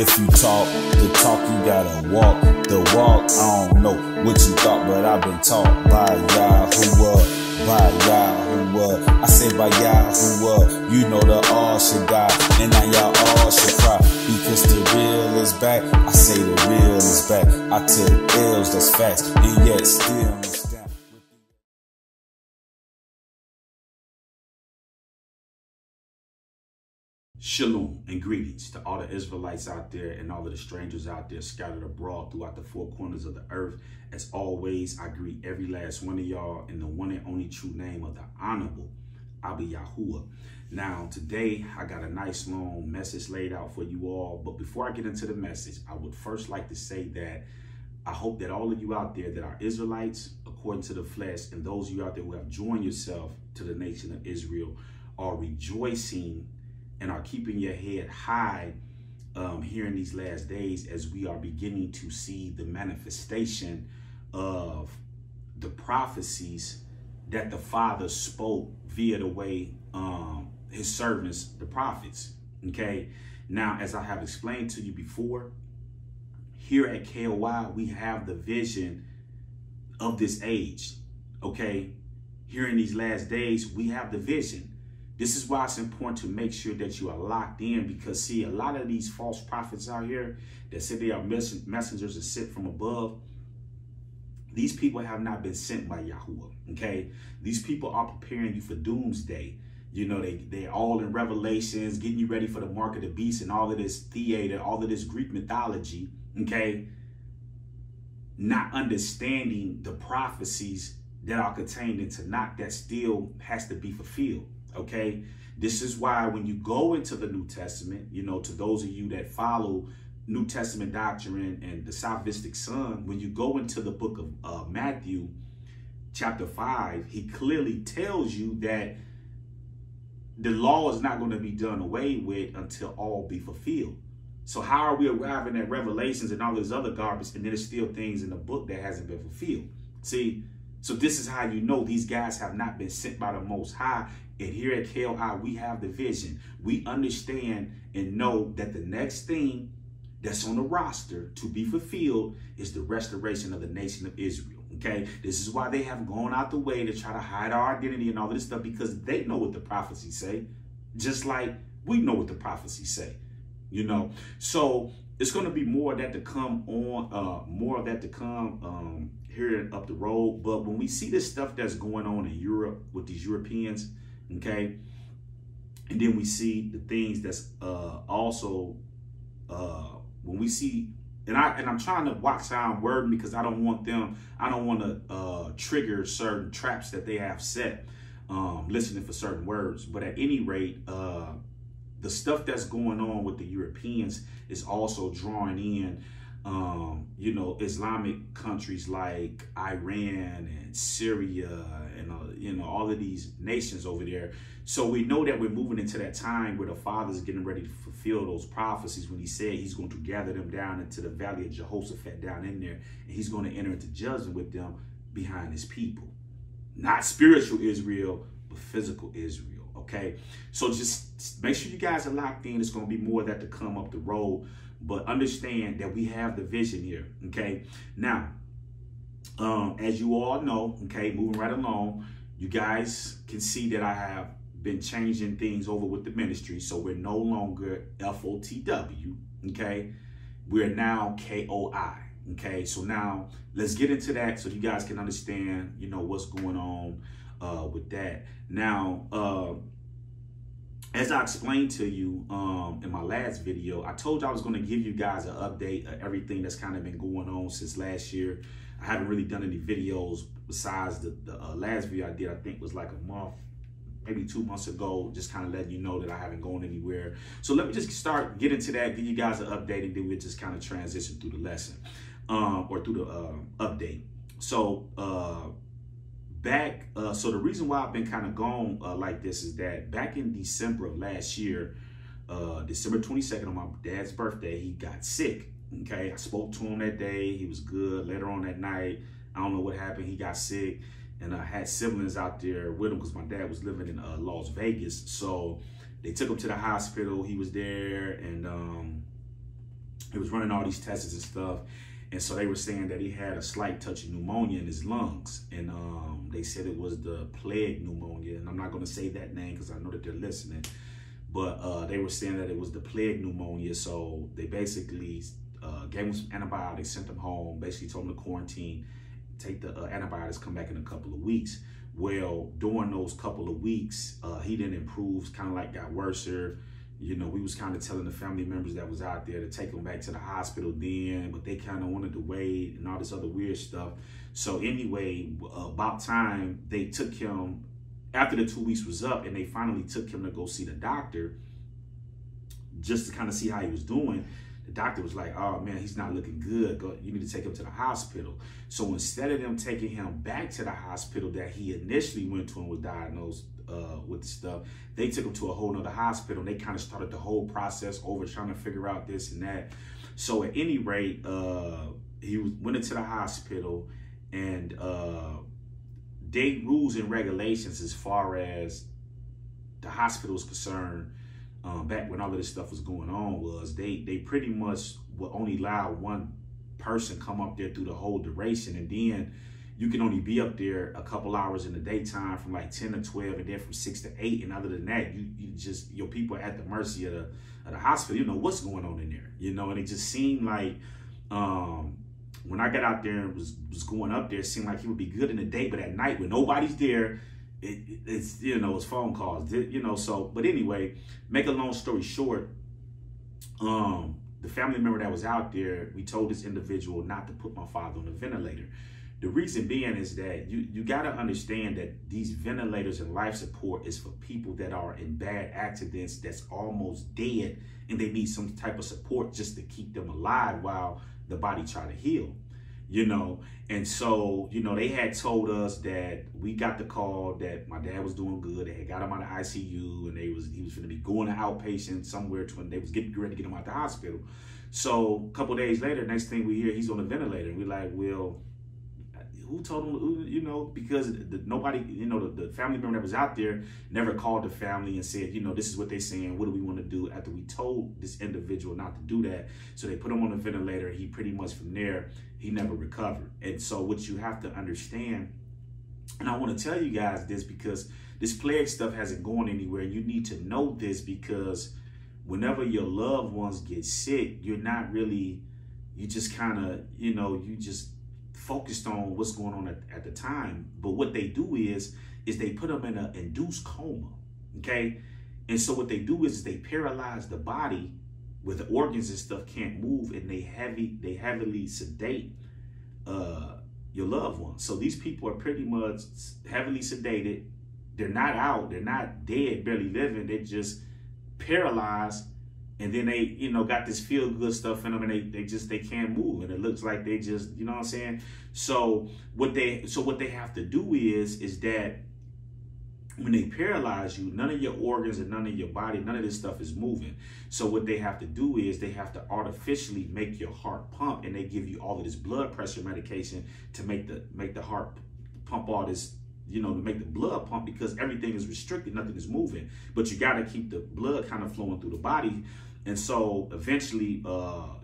If you talk the talk, you gotta walk the walk. I don't know what you thought, but I've been taught by Yahuwah, by Yahuwah. I say by Yahuwah, you know the all should die, and now y'all all should cry, because the real is back. I say the real is back. I took L's, that's facts, and yet still stand. Shalom and greetings to all the Israelites out there and all of the strangers out there scattered abroad throughout the four corners of the earth. As always, I greet every last one of y'all in the one and only true name of the Honorable Abba Yahuwah. Now, today, I got a nice long message laid out for you all. But before I get into the message, I would first like to say that I hope that all of you out there that are Israelites, according to the flesh, and those of you out there who have joined yourself to the nation of Israel are rejoicing and are keeping your head high here in these last days, as we are beginning to see the manifestation of the prophecies that the Father spoke via the way his servants, the prophets. Okay, now, as I have explained to you before, here at K.O.I, we have the vision of this age. Okay, here in these last days, we have the vision. This is why it's important to make sure that you are locked in, because, see, a lot of these false prophets out here that say they are messengers and sent from above, these people have not been sent by Yahuwah, okay? These people are preparing you for doomsday. You know, they're all in Revelations, getting you ready for the mark of the beast and all of this theater, all of this Greek mythology, okay? Not understanding the prophecies that are contained in Tanakh that still has to be fulfilled. Okay, this is why when you go into the New Testament, you know, to those of you that follow New Testament doctrine and the salvific son, when you go into the book of Matthew, chapter 5, he clearly tells you that the law is not going to be done away with until all be fulfilled. So how are we arriving at Revelations and all this other garbage, and there's still things in the book that hasn't been fulfilled? See, so this is how you know these guys have not been sent by the Most High. And here at K.O.I, we have the vision. We understand and know that the next thing that's on the roster to be fulfilled is the restoration of the nation of Israel. Okay, this is why they have gone out the way to try to hide our identity and all of this stuff, because they know what the prophecies say, just like we know what the prophecies say, you know. So it's going to be more of that to come on, here up the road. But when we see this stuff that's going on in Europe with these Europeans, okay, and then we see the things that's also when we see, and I'm trying to watch how I'm wording, because I don't want to trigger certain traps that they have set, listening for certain words. But at any rate, the stuff that's going on with the Europeans is also drawing in you know, Islamic countries like Iran and Syria and, you know, all of these nations over there. So we know that we're moving into that time where the Father's getting ready to fulfill those prophecies when he said he's going to gather them down into the valley of Jehoshaphat down in there, and he's going to enter into judgment with them behind his people. Not spiritual Israel, but physical Israel, okay? So just make sure you guys are locked in. It's going to be more of that to come up the road. But understand that we have the vision here, okay? Now, as you all know, okay, moving right along, you guys can see that I have been changing things over with the ministry. So we're no longer F.O.T.W, okay? We're now K.O.I, okay? So now let's get into that so you guys can understand, you know, what's going on with that. Now, as I explained to you in my last video, I told you I was going to give you guys an update of everything that's kind of been going on since last year. I haven't really done any videos besides the last video I did, I think was like a month, maybe 2 months ago, just kind of letting you know that I haven't gone anywhere. So let me just get into that, give you guys an update, and then we'll just kind of transition through the lesson or through the update. So, so the reason why I've been kind of gone like this is that back in December of last year, December 22nd, on my dad's birthday, he got sick. Okay, I spoke to him that day. He was good. Later on that night, I don't know what happened. He got sick, and I had siblings out there with him because my dad was living in Las Vegas. So they took him to the hospital. He was there, and He was running all these tests and stuff. And so they were saying that he had a slight touch of pneumonia in his lungs. And they said it was the plague pneumonia. And I'm not going to say that name because I know that they're listening. But they were saying that it was the plague pneumonia. So they basically gave him some antibiotics, sent him home, basically told him to quarantine, take the antibiotics, come back in a couple of weeks. Well, during those couple of weeks, he didn't improve, kind of like got worse. You know, we was kind of telling the family members that was out there to take him back to the hospital then, but they kind of wanted to wait and all this other weird stuff. So anyway, about time, they took him, after the 2 weeks was up, and they finally took him to go see the doctor just to kind of see how he was doing. The doctor was like, oh man, he's not looking good. You need to take him to the hospital. So instead of them taking him back to the hospital that he initially went to and was diagnosed with the stuff, they took him to a whole nother hospital. And they kind of started the whole process over trying to figure out this and that. So at any rate, he went into the hospital, and they rules and regulations as far as the hospital is concerned, back when all of this stuff was going on, was they pretty much would only allow one person come up there through the whole duration, and then you can only be up there a couple hours in the daytime from like 10 to 12, and then from 6 to 8, and other than that, you just, your people are at the mercy of the hospital. You know what's going on in there, you know. And it just seemed like when I got out there and was going up there, it seemed like he would be good in the day, but at night when nobody's there, it's, you know, it's phone calls, you know. So, but anyway, make a long story short, the family member that was out there, we told this individual not to put my father on the ventilator. The reason being is that you got to understand that these ventilators and life support is for people that are in bad accidents, that's almost dead, and they need some type of support just to keep them alive while the body try to heal, you know. And so, you know, they had told us that we got the call that my dad was doing good. They had got him out of ICU, and he was going to be going to outpatient somewhere to when they was getting ready to get him out the hospital. So a couple of days later, next thing we hear, he's on the ventilator. And we're like, well, who told him, you know, because nobody, you know, the family member that was out there never called the family and said, you know, this is what they're saying. What do we want to do? After we told this individual not to do that. So they put him on the ventilator. He pretty much from there, he never recovered. And so what you have to understand, and I want to tell you guys this because this plague stuff hasn't gone anywhere. You need to know this because whenever your loved ones get sick, you're not really, you just kind of, you know, you just focused on what's going on at the time. But what they do is they put them in an induced coma, okay? And so what they do is they paralyze the body where the organs and stuff can't move, and they heavily sedate your loved ones. So these people are pretty much heavily sedated. They're not out, they're not dead, barely living, they're just paralyzed. And then they, you know, got this feel good stuff in them, and they can't move, and it looks like they just, you know what I'm saying? So what they have to do is that when they paralyze you, none of your organs and none of your body, none of this stuff is moving. So what they have to do is they have to artificially make your heart pump, and they give you all of this blood pressure medication to make the heart pump all this, you know, to make the blood pump, because everything is restricted, nothing is moving. But you got to keep the blood kind of flowing through the body. And so eventually,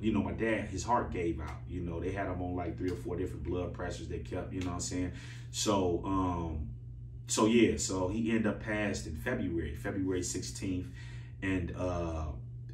you know, my dad, his heart gave out. You know, they had him on like 3 or 4 different blood pressures they kept, you know what I'm saying? So, yeah, so he ended up passed in February 16th. And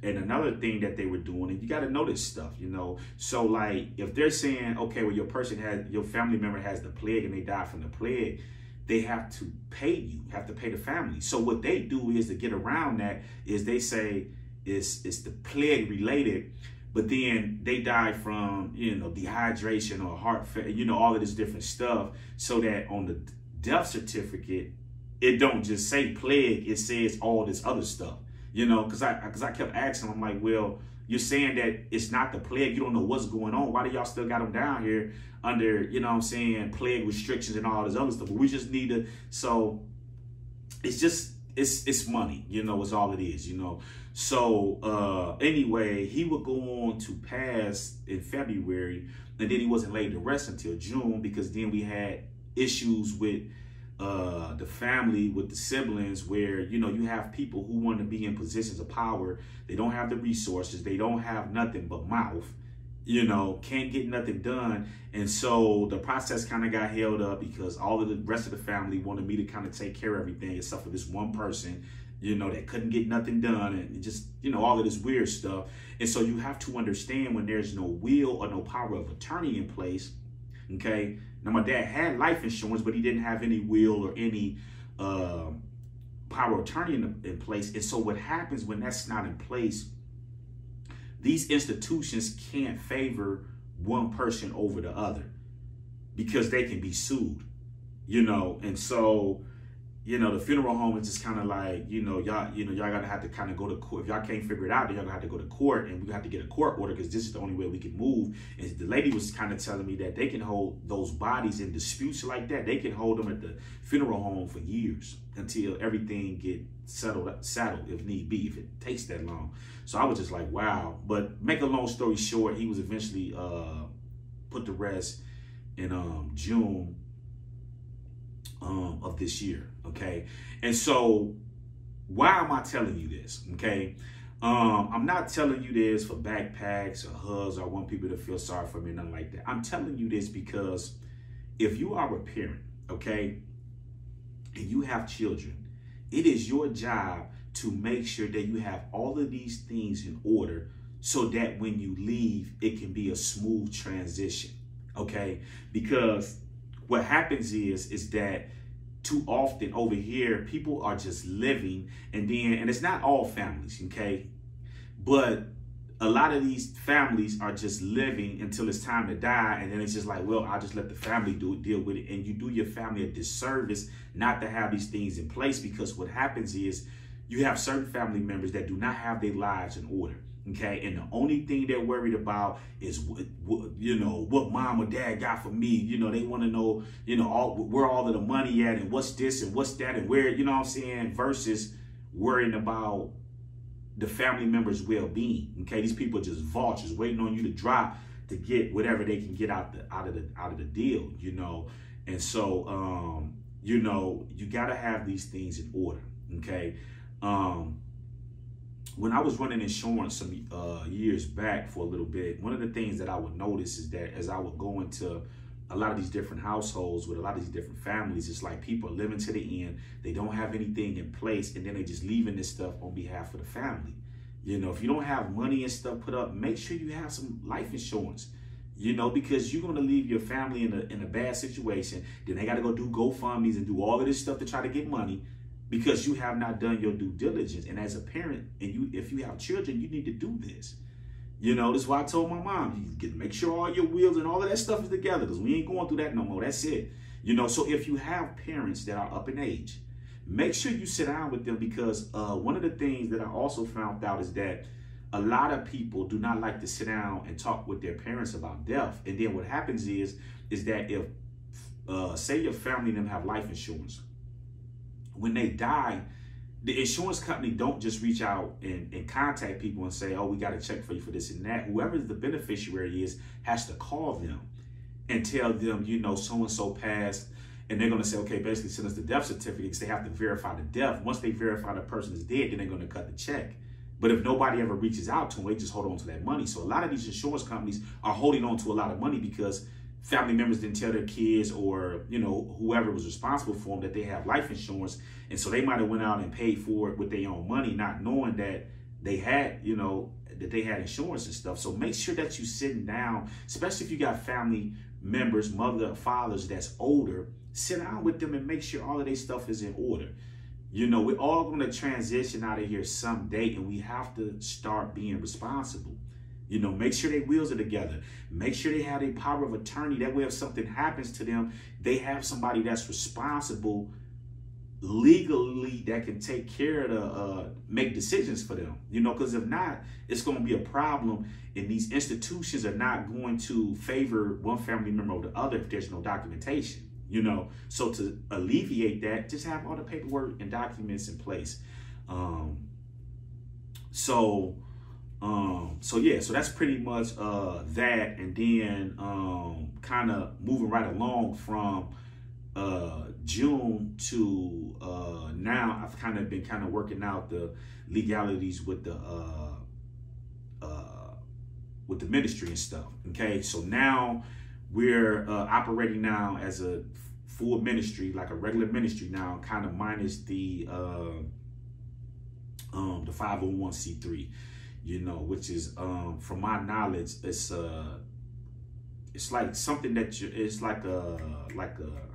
another thing that they were doing, and you got to know this stuff, you know. So like, if they're saying, okay, well, your family member has the plague and they died from the plague, they have to pay you, have to pay the family. So what they do is, to get around that, is they say it's the plague related, but then they die from, you know, dehydration or heart failure, you know, all of this different stuff, so that on the death certificate, it don't just say plague, it says all this other stuff, you know, because I kept asking, I'm like, well, you're saying that it's not the plague, you don't know what's going on, why do y'all still got them down here under, you know what I'm saying, plague restrictions and all this other stuff? But we just need to, so it's just, it's money, you know, it's all it is, you know. So anyway, he would go on to pass in February, and then he wasn't laid to rest until June, because then we had issues with the family with the siblings where, you know, you have people who want to be in positions of power. They don't have the resources. They don't have nothing but mouth, you know, can't get nothing done. And so the process kind of got held up because all of the rest of the family wanted me to kind of take care of everything except for this one person, you know, that couldn't get nothing done, and just, you know, all of this weird stuff. And so you have to understand, when there's no will or no power of attorney in place, okay? Now, my dad had life insurance, but he didn't have any will or any power of attorney in place. And so what happens when that's not in place, these institutions can't favor one person over the other because they can be sued, you know. And so, you know, the funeral home is just kind of like, y'all gotta have to kind of go to court. If y'all can't figure it out, then y'all gonna have to go to court, and we have to get a court order because this is the only way we can move. And the lady was kind of telling me that they can hold those bodies in disputes like that. They can hold them at the funeral home for years until everything get settled if need be, if it takes that long. So I was just like, wow. But make a long story short, he was eventually put to rest in June of this year, okay? And so why am I telling you this, okay? I'm not telling you this for backpacks or hugs or I want people to feel sorry for me, nothing like that. I'm telling you this because if you are a parent, okay, and you have children, it is your job to make sure that you have all of these things in order so that when you leave, it can be a smooth transition, okay? Because what happens is that too often over here, people are just living, and it's not all families, okay? But a lot of these families are just living until it's time to die, and then it's just like, well, I'll just let the family deal with it. And you do your family a disservice not to have these things in place, because what happens is you have certain family members that do not have their lives in order. Okay, and the only thing they're worried about is what mom or dad got for me. You know, they want to know, where all of the money at, and what's this and what's that, and where, you know what I'm saying, versus worrying about the family members' well-being. Okay, these people are just vultures waiting on you to drop to get whatever they can get out of the deal. You know, and so you got to have these things in order. Okay. When I was running insurance some years back for a little bit, one of the things that I would notice is that as I would go into a lot of these different households with a lot of these different families, it's like people are living to the end. They don't have anything in place, and then they just leaving this stuff on behalf of the family. You know, if you don't have money and stuff put up, make sure you have some life insurance. You know, because you're going to leave your family in a bad situation. Then they got to go do GoFundMes and do all of this stuff to try to get money, because you have not done your due diligence. And as a parent, and if you have children, you need to do this. You know, that's why I told my mom, make sure all your wills and all of that stuff is together, because we ain't going through that no more. That's it. You know, so if you have parents that are up in age, make sure you sit down with them, because one of the things that I also found out is that a lot of people do not like to sit down and talk with their parents about death. And then what happens is that if, say your family and them have life insurance, when they die, the insurance company don't just reach out and contact people and say, oh, we got a check for you for this and that. Whoever the beneficiary is has to call them and tell them, so-and-so passed. And they're going to say, okay, basically send us the death certificate, because they have to verify the death. Once they verify the person is dead, then they're going to cut the check. But if nobody ever reaches out to them, they just hold on to that money. So a lot of these insurance companies are holding on to a lot of money because family members didn't tell their kids, or, whoever was responsible for them, that they have life insurance. And so they might have went out and paid for it with their own money, not knowing that they had, that they had insurance and stuff. So make sure that you sitting down, especially if you got family members, mother, fathers that's older, sit down with them and make sure all of their stuff is in order. We're all going to transition out of here someday, and we have to start being responsible. Make sure their wills are together. Make sure they have a power of attorney. That way, if something happens to them, they have somebody that's responsible legally that can take care of make decisions for them. Because if not, it's going to be a problem, and these institutions are not going to favor one family member over the other if there's no documentation. So to alleviate that, just have all the paperwork and documents in place. So that's pretty much that. And then kind of moving right along from June to now, I've kind of been working out the legalities with the ministry and stuff. Okay, so now we're operating now as a full ministry, like a regular ministry now, kind of minus the 501c3, you know, which is from my knowledge, it's like something that it's like a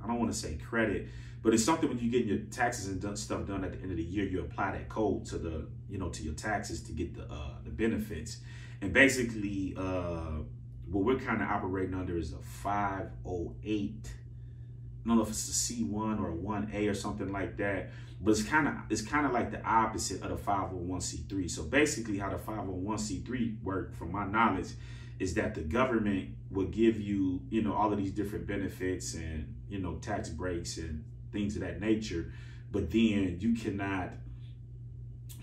I don't want to say credit, but it's something when you get your taxes and stuff done at the end of the year, you apply that code to the, you know, to your taxes to get the benefits. And basically what we're kind of operating under is a 508. I don't know if it's a C1 or a 1A or something like that, but it's kind of like the opposite of the 501c3. So basically how the 501c3 work, from my knowledge, is that the government will give you, you know, all of these different benefits and, you know, tax breaks and things of that nature, but then you cannot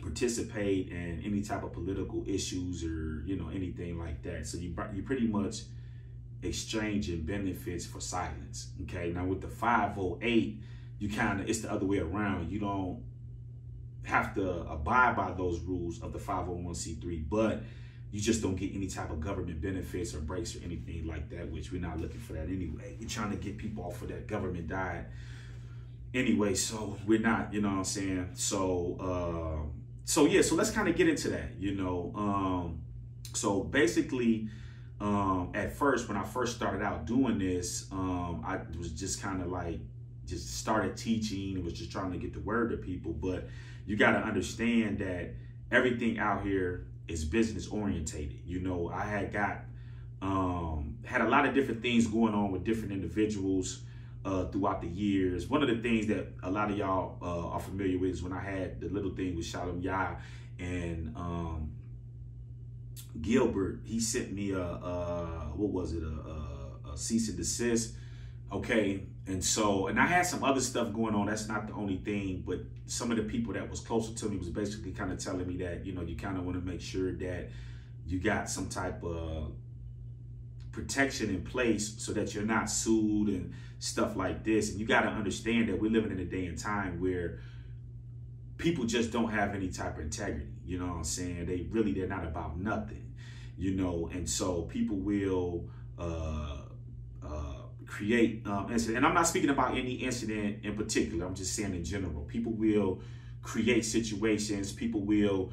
participate in any type of political issues or, you know, anything like that. So you pretty much exchanging benefits for silence. Okay, now with the 508, you it's the other way around. You don't have to abide by those rules of the 501c3, but you just don't get any type of government benefits or breaks or anything like that, which we're not looking for that anyway. We're trying to get people off of that government diet anyway, so we're not, you know what I'm saying? So yeah, so let's kind of get into that, you know. So basically, at first, when I first started out doing this, I was just kind of like, just started teaching. It was just trying to get the word to people. But you got to understand that everything out here is business orientated. You know, I had had a lot of different things going on with different individuals throughout the years. One of the things that a lot of y'all are familiar with is when I had the little thing with Shalom Yah and Gilbert. He sent me what was it, a cease and desist. Okay, and I had some other stuff going on. That's not the only thing, but some of the people that was closer to me was basically kind of telling me that, you know, you kind of want to make sure that you got some type of protection in place so that you're not sued and stuff like this. And you got to understand that we're living in a day and time where people just don't have any type of integrity. You know what I'm saying? They're not about nothing, you know. And so people will create incident. And I'm not speaking about any incident in particular. I'm just saying in general. People will create situations. People will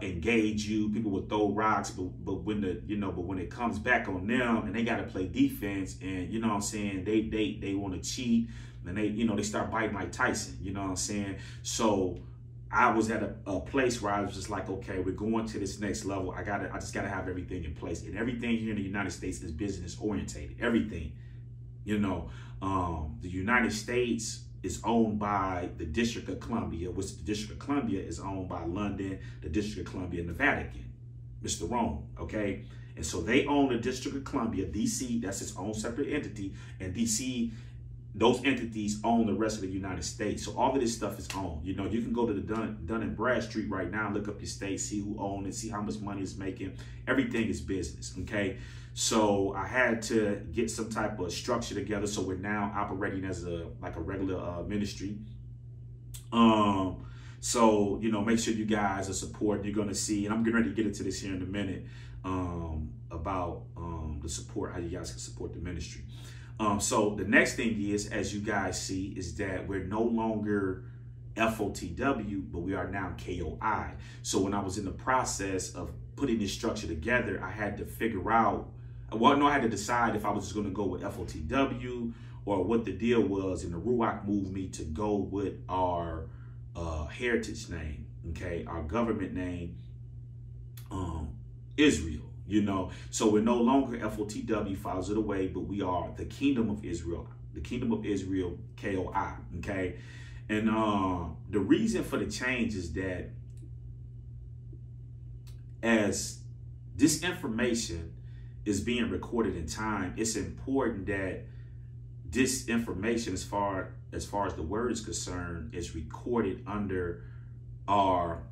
engage you. People will throw rocks, but when when it comes back on them and they got to play defense, and you know what I'm saying, they want to cheat, and they start biting like Tyson. You know what I'm saying? So I was at a place where I was just like, okay, we're going to this next level. I just gotta have everything in place, and everything here in the United States is business orientated. Everything, you know, the United States is owned by the District of Columbia, which the District of Columbia is owned by London, the District of Columbia, and the Vatican, Mr. Rome, okay? And so they own the District of Columbia. DC, that's its own separate entity, and DC, those entities own the rest of the United States. So all of this stuff is owned. You know, you can go to the Dun and Bradstreet right now, look up your state, see who owns it, see how much money it's making. Everything is business, okay? So I had to get some type of structure together. So we're now operating as a regular ministry. So, you know, make sure you guys are supporting. You're going to see, and I'm getting ready to get into this here in a minute, about the support, how you guys can support the ministry. So the next thing is, as you guys see, is that we're no longer F.O.T.W, but we are now K.O.I. So when I was in the process of putting this structure together, I had to figure out, I had to decide if I was just going to go with F.O.T.W or what the deal was. And the Ruach moved me to go with our heritage name, okay, our government name, Israel. You know, so we're no longer F.O.T.W, Fathers of the Way, but we are the Kingdom of Israel, K.O.I, okay? And the reason for the change is that as this information is being recorded in time, it's important that this information, as far as the word is concerned, is recorded under our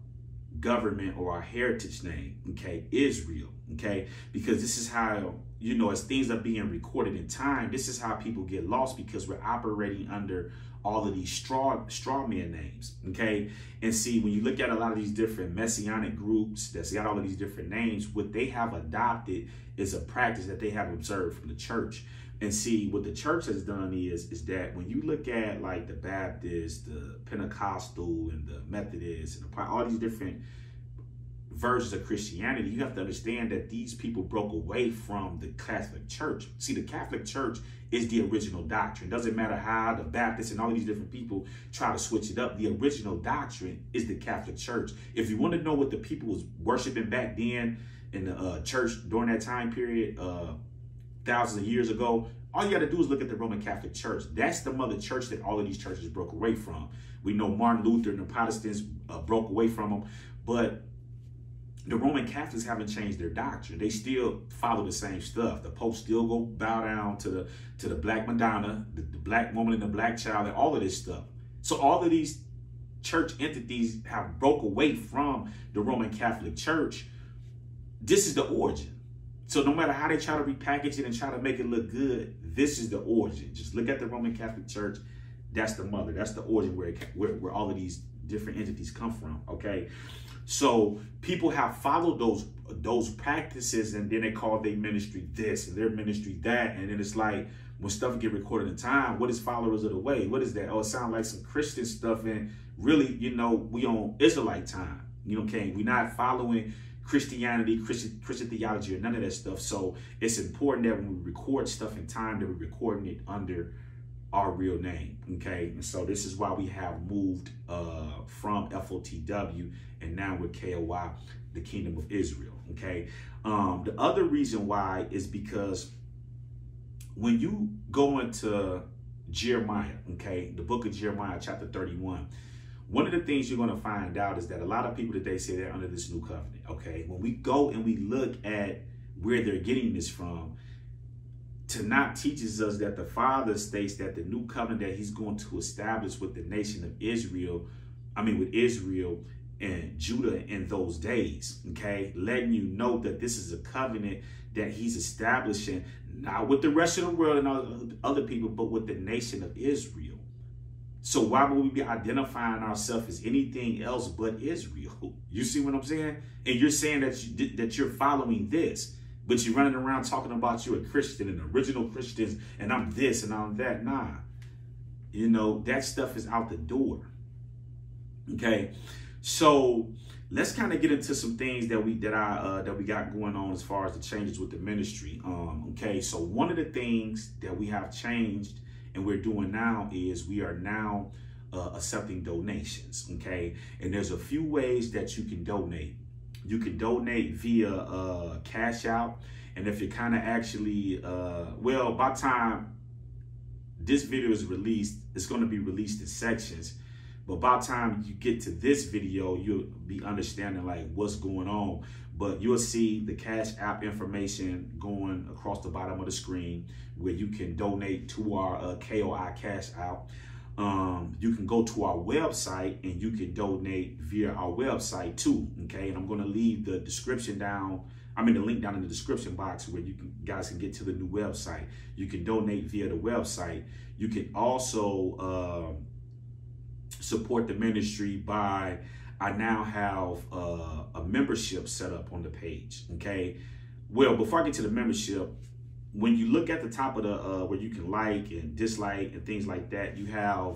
government or our heritage name, okay, Israel, okay? Because this is how, you know, as things are being recorded in time, this is how people get lost, because we're operating under all of these straw man names, okay? And see, when you look at a lot of these different messianic groups that's got all of these different names, what they have adopted is a practice that they have observed from the church. And see, what the church has done is that when you look at like the Baptist, the Pentecostal, and the Methodist, and all these different versions of Christianity, you have to understand that these people broke away from the Catholic Church. See, the Catholic Church is the original doctrine. Doesn't matter how the Baptists and all these different people try to switch it up. The original doctrine is the Catholic Church. If you want to know what the people was worshiping back then in the church during that time period, thousands of years ago, all you got to do is look at the Roman Catholic Church. That's the mother church that all of these churches broke away from. We know Martin Luther and the Protestants broke away from them, but the Roman Catholics haven't changed their doctrine. They still follow the same stuff. The Pope still go bow down to the Black Madonna, the black woman and the black child, and all of this stuff. So all of these church entities have broke away from the Roman Catholic Church. This is the origin. So no matter how they try to repackage it and try to make it look good, this is the origin. Just look at the Roman Catholic Church. That's the mother. That's the origin where all of these different entities come from, okay? So people have followed those practices, and then they call their ministry this and their ministry that. And then it's like, when stuff get recorded in time, what is followers of the way? What is that? Oh, it sounds like some Christian stuff. And really, you know, we on Israelite time. You know, okay? We're not following Christianity, Christian theology, or none of that stuff. So it's important that when we record stuff in time, that we're recording it under our real name, okay? And so this is why we have moved from F.O.T.W. and now we're K.O.I, the Kingdom of Israel, okay? The other reason why is because when you go into Jeremiah, okay, the book of Jeremiah, chapter 31, one of the things you're going to find out is that a lot of people today say they're under this new covenant, okay? When we go and we look at where they're getting this from, Tanakh teaches us that the Father states that the new covenant that he's going to establish with the nation of Israel, with Israel and Judah in those days, okay? Letting you know that this is a covenant that he's establishing, not with the rest of the world and other people, but with the nation of Israel. So why would we be identifying ourselves as anything else but Israel? You see what I'm saying? And you're saying that you're following this, but you're running around talking about you're a Christian and original Christians and I'm this and I'm that. Nah, you know, that stuff is out the door. Okay, so let's kind of get into some things that we got going on as far as the changes with the ministry. Okay, so one of the things that we have changed and we're doing now is we are now accepting donations, okay? And there's a few ways that you can donate. You can donate via Cash Out. And if you're kind of actually, well, by the time this video is released, it's going to be released in sections. But by the time you get to this video, you'll be understanding like what's going on. But you'll see the Cash App information going across the bottom of the screen where you can donate to our K.O.I Cash App. You can go to our website and you can donate via our website too, okay? And I'm going to leave the description down, the link down in the description box where you guys can get to the new website. You can donate via the website. You can also support the ministry by, I now have a membership set up on the page, okay? Well, before I get to the membership, when you look at the top of the, where you can like and dislike and things like that, you have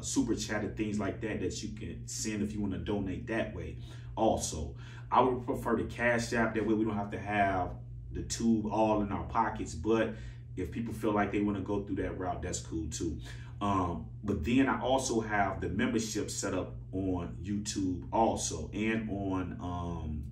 super chat and things like that that you can send if you want to donate that way. Also, I would prefer the Cash App. That way we don't have to have the tube all in our pockets. But if people feel like they want to go through that route, that's cool too. But then I also have the membership set up on YouTube also and on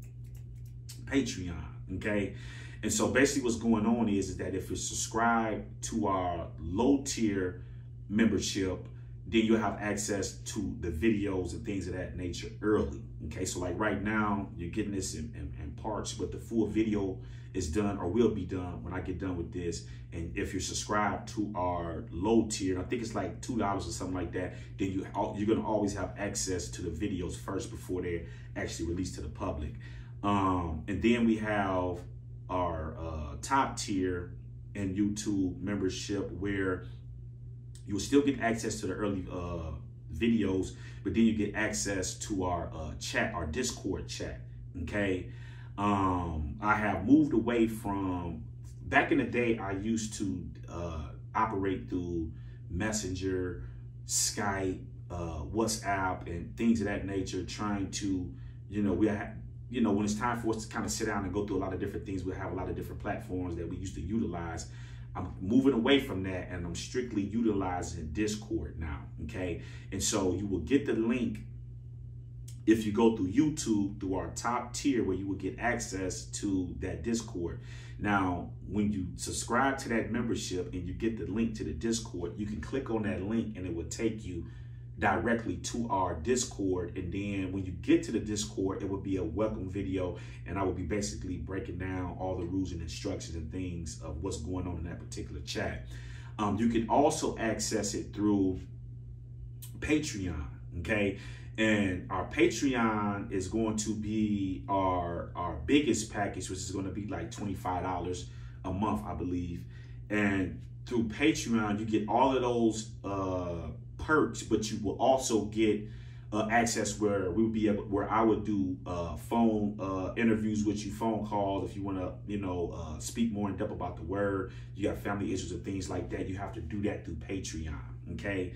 Patreon, okay? And so basically what's going on is that if you're subscribed to our low tier membership, then you'll have access to the videos and things of that nature early. Okay, so like right now, you're getting this in parts, but the full video is done or will be done when I get done with this. And if you're subscribed to our low tier, I think it's like $2 or something like that, then you're gonna always have access to the videos first before they're actually released to the public. And then we have our top tier and YouTube membership, where you will still get access to the early videos, but then you get access to our chat, our Discord chat. Okay, I have moved away from, back in the day, I used to operate through Messenger, Skype, WhatsApp, and things of that nature, trying to, when it's time for us to kind of sit down and go through a lot of different things, we have a lot of different platforms that we used to utilize. I'm moving away from that, and I'm strictly utilizing Discord now, okay? And so you will get the link if you go through YouTube, through our top tier, where you will get access to that Discord. Now, when you subscribe to that membership and you get the link to the Discord, you can click on that link and it will take you directly to our Discord. And then when you get to the Discord, it will be a welcome video, and I will be basically breaking down all the rules and instructions and things of what's going on in that particular chat. You can also access it through Patreon, okay? And our Patreon is going to be our biggest package, which is going to be like $25 a month, I believe. And through Patreon, you get all of those perks, but you will also get access where we will be able, where I would do phone interviews with you, phone calls. If you want to, speak more in depth about the word, you got family issues and things like that, you have to do that through Patreon. Okay.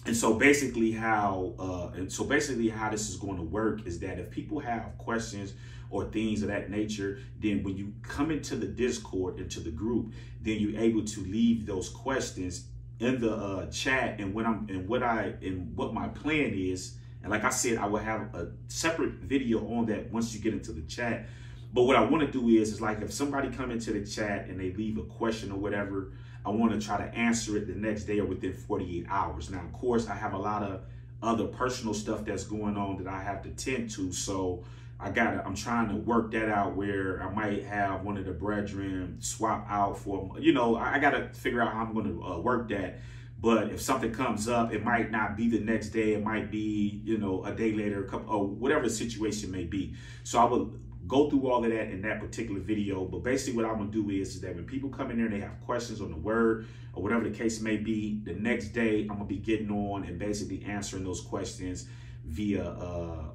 And so basically how this is going to work is that if people have questions or things of that nature, then when you come into the Discord, into the group, then you're able to leave those questions in the chat. And what my plan is, and like I said, I will have a separate video on that once you get into the chat. But what I want to do is like, if somebody come into the chat and they leave a question or whatever, I want to try to answer it the next day or within 48 hours. Now, of course, I have a lot of other personal stuff that's going on that I have to tend to. So I'm trying to work that out, where I might have one of the brethren swap out for, I got to figure out how I'm going to work that. But if something comes up, it might not be the next day. It might be, a day later, or whatever the situation may be. So I will go through all of that in that particular video. But basically what I'm going to do is that when people come in there and they have questions on the word or whatever the case may be, the next day I'm going to be getting on and basically answering those questions via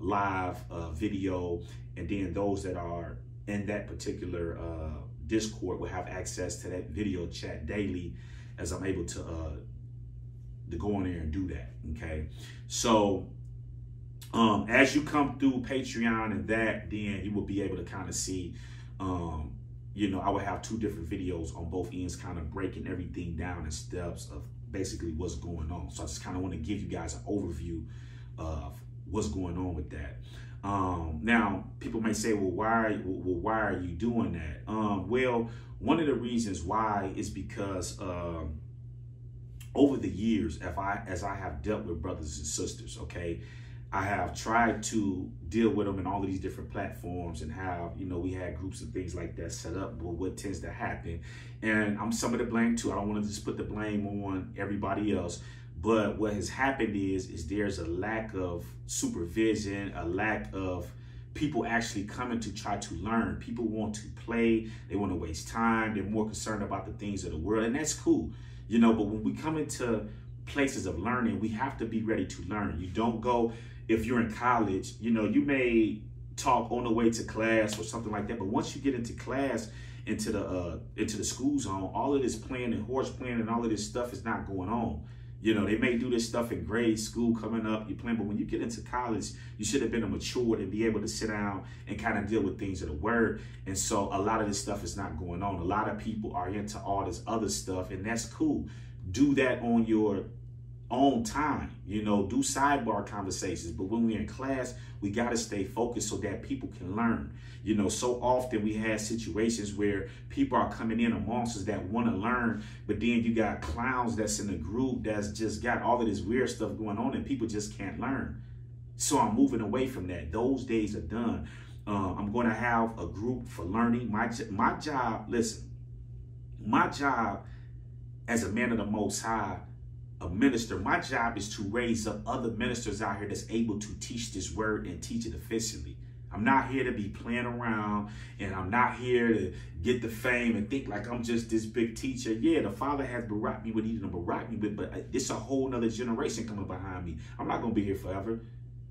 live video. And then those that are in that particular Discord will have access to that video chat daily, as I'm able to go on there and do that. Okay. So as you come through Patreon and that, then you will be able to kind of see, I will have 2 different videos on both ends, kind of breaking everything down in steps of basically what's going on. So I just kind of want to give you guys an overview of what's going on with that. Now, people may say, well, why are you doing that? Well, one of the reasons why is because over the years, as I have dealt with brothers and sisters, okay, I have tried to deal with them in all of these different platforms and how, we had groups and things like that set up. But what tends to happen, and I'm some of the blame too, I don't want to just put the blame on everybody else, but what has happened is there's a lack of supervision, a lack of people actually coming to try to learn. People want to play, they want to waste time, they're more concerned about the things of the world, and that's cool, but when we come into places of learning, we have to be ready to learn. You don't go, if you're in college, you may talk on the way to class or something like that, but once you get into class, into the school zone, all of this playing and horse playing and all of this stuff is not going on. They may do this stuff in grade school coming up, you playing, but when you get into college, you should have been matured and be able to sit down and kind of deal with things of the word. And so a lot of this stuff is not going on. A lot of people are into all this other stuff, and that's cool. Do that on your on time, you know, do sidebar conversations. But when we're in class, we got to stay focused so that people can learn. You know, so often we have situations where people are coming in amongst us that want to learn, but then you got clowns that's in a group that's just got all of this weird stuff going on and people just can't learn. So I'm moving away from that. Those days are done. I'm going to have a group for learning. My job, listen, my job as a man of the Most High, a minister, my job is to raise up other ministers out here that's able to teach this word and teach it efficiently. I'm not here to be playing around, and I'm not here to get the fame and think like I'm just this big teacher. Yeah, the Father has baracked me with even baracked me with, but it's a whole nother generation coming behind me. I'm not going to be here forever.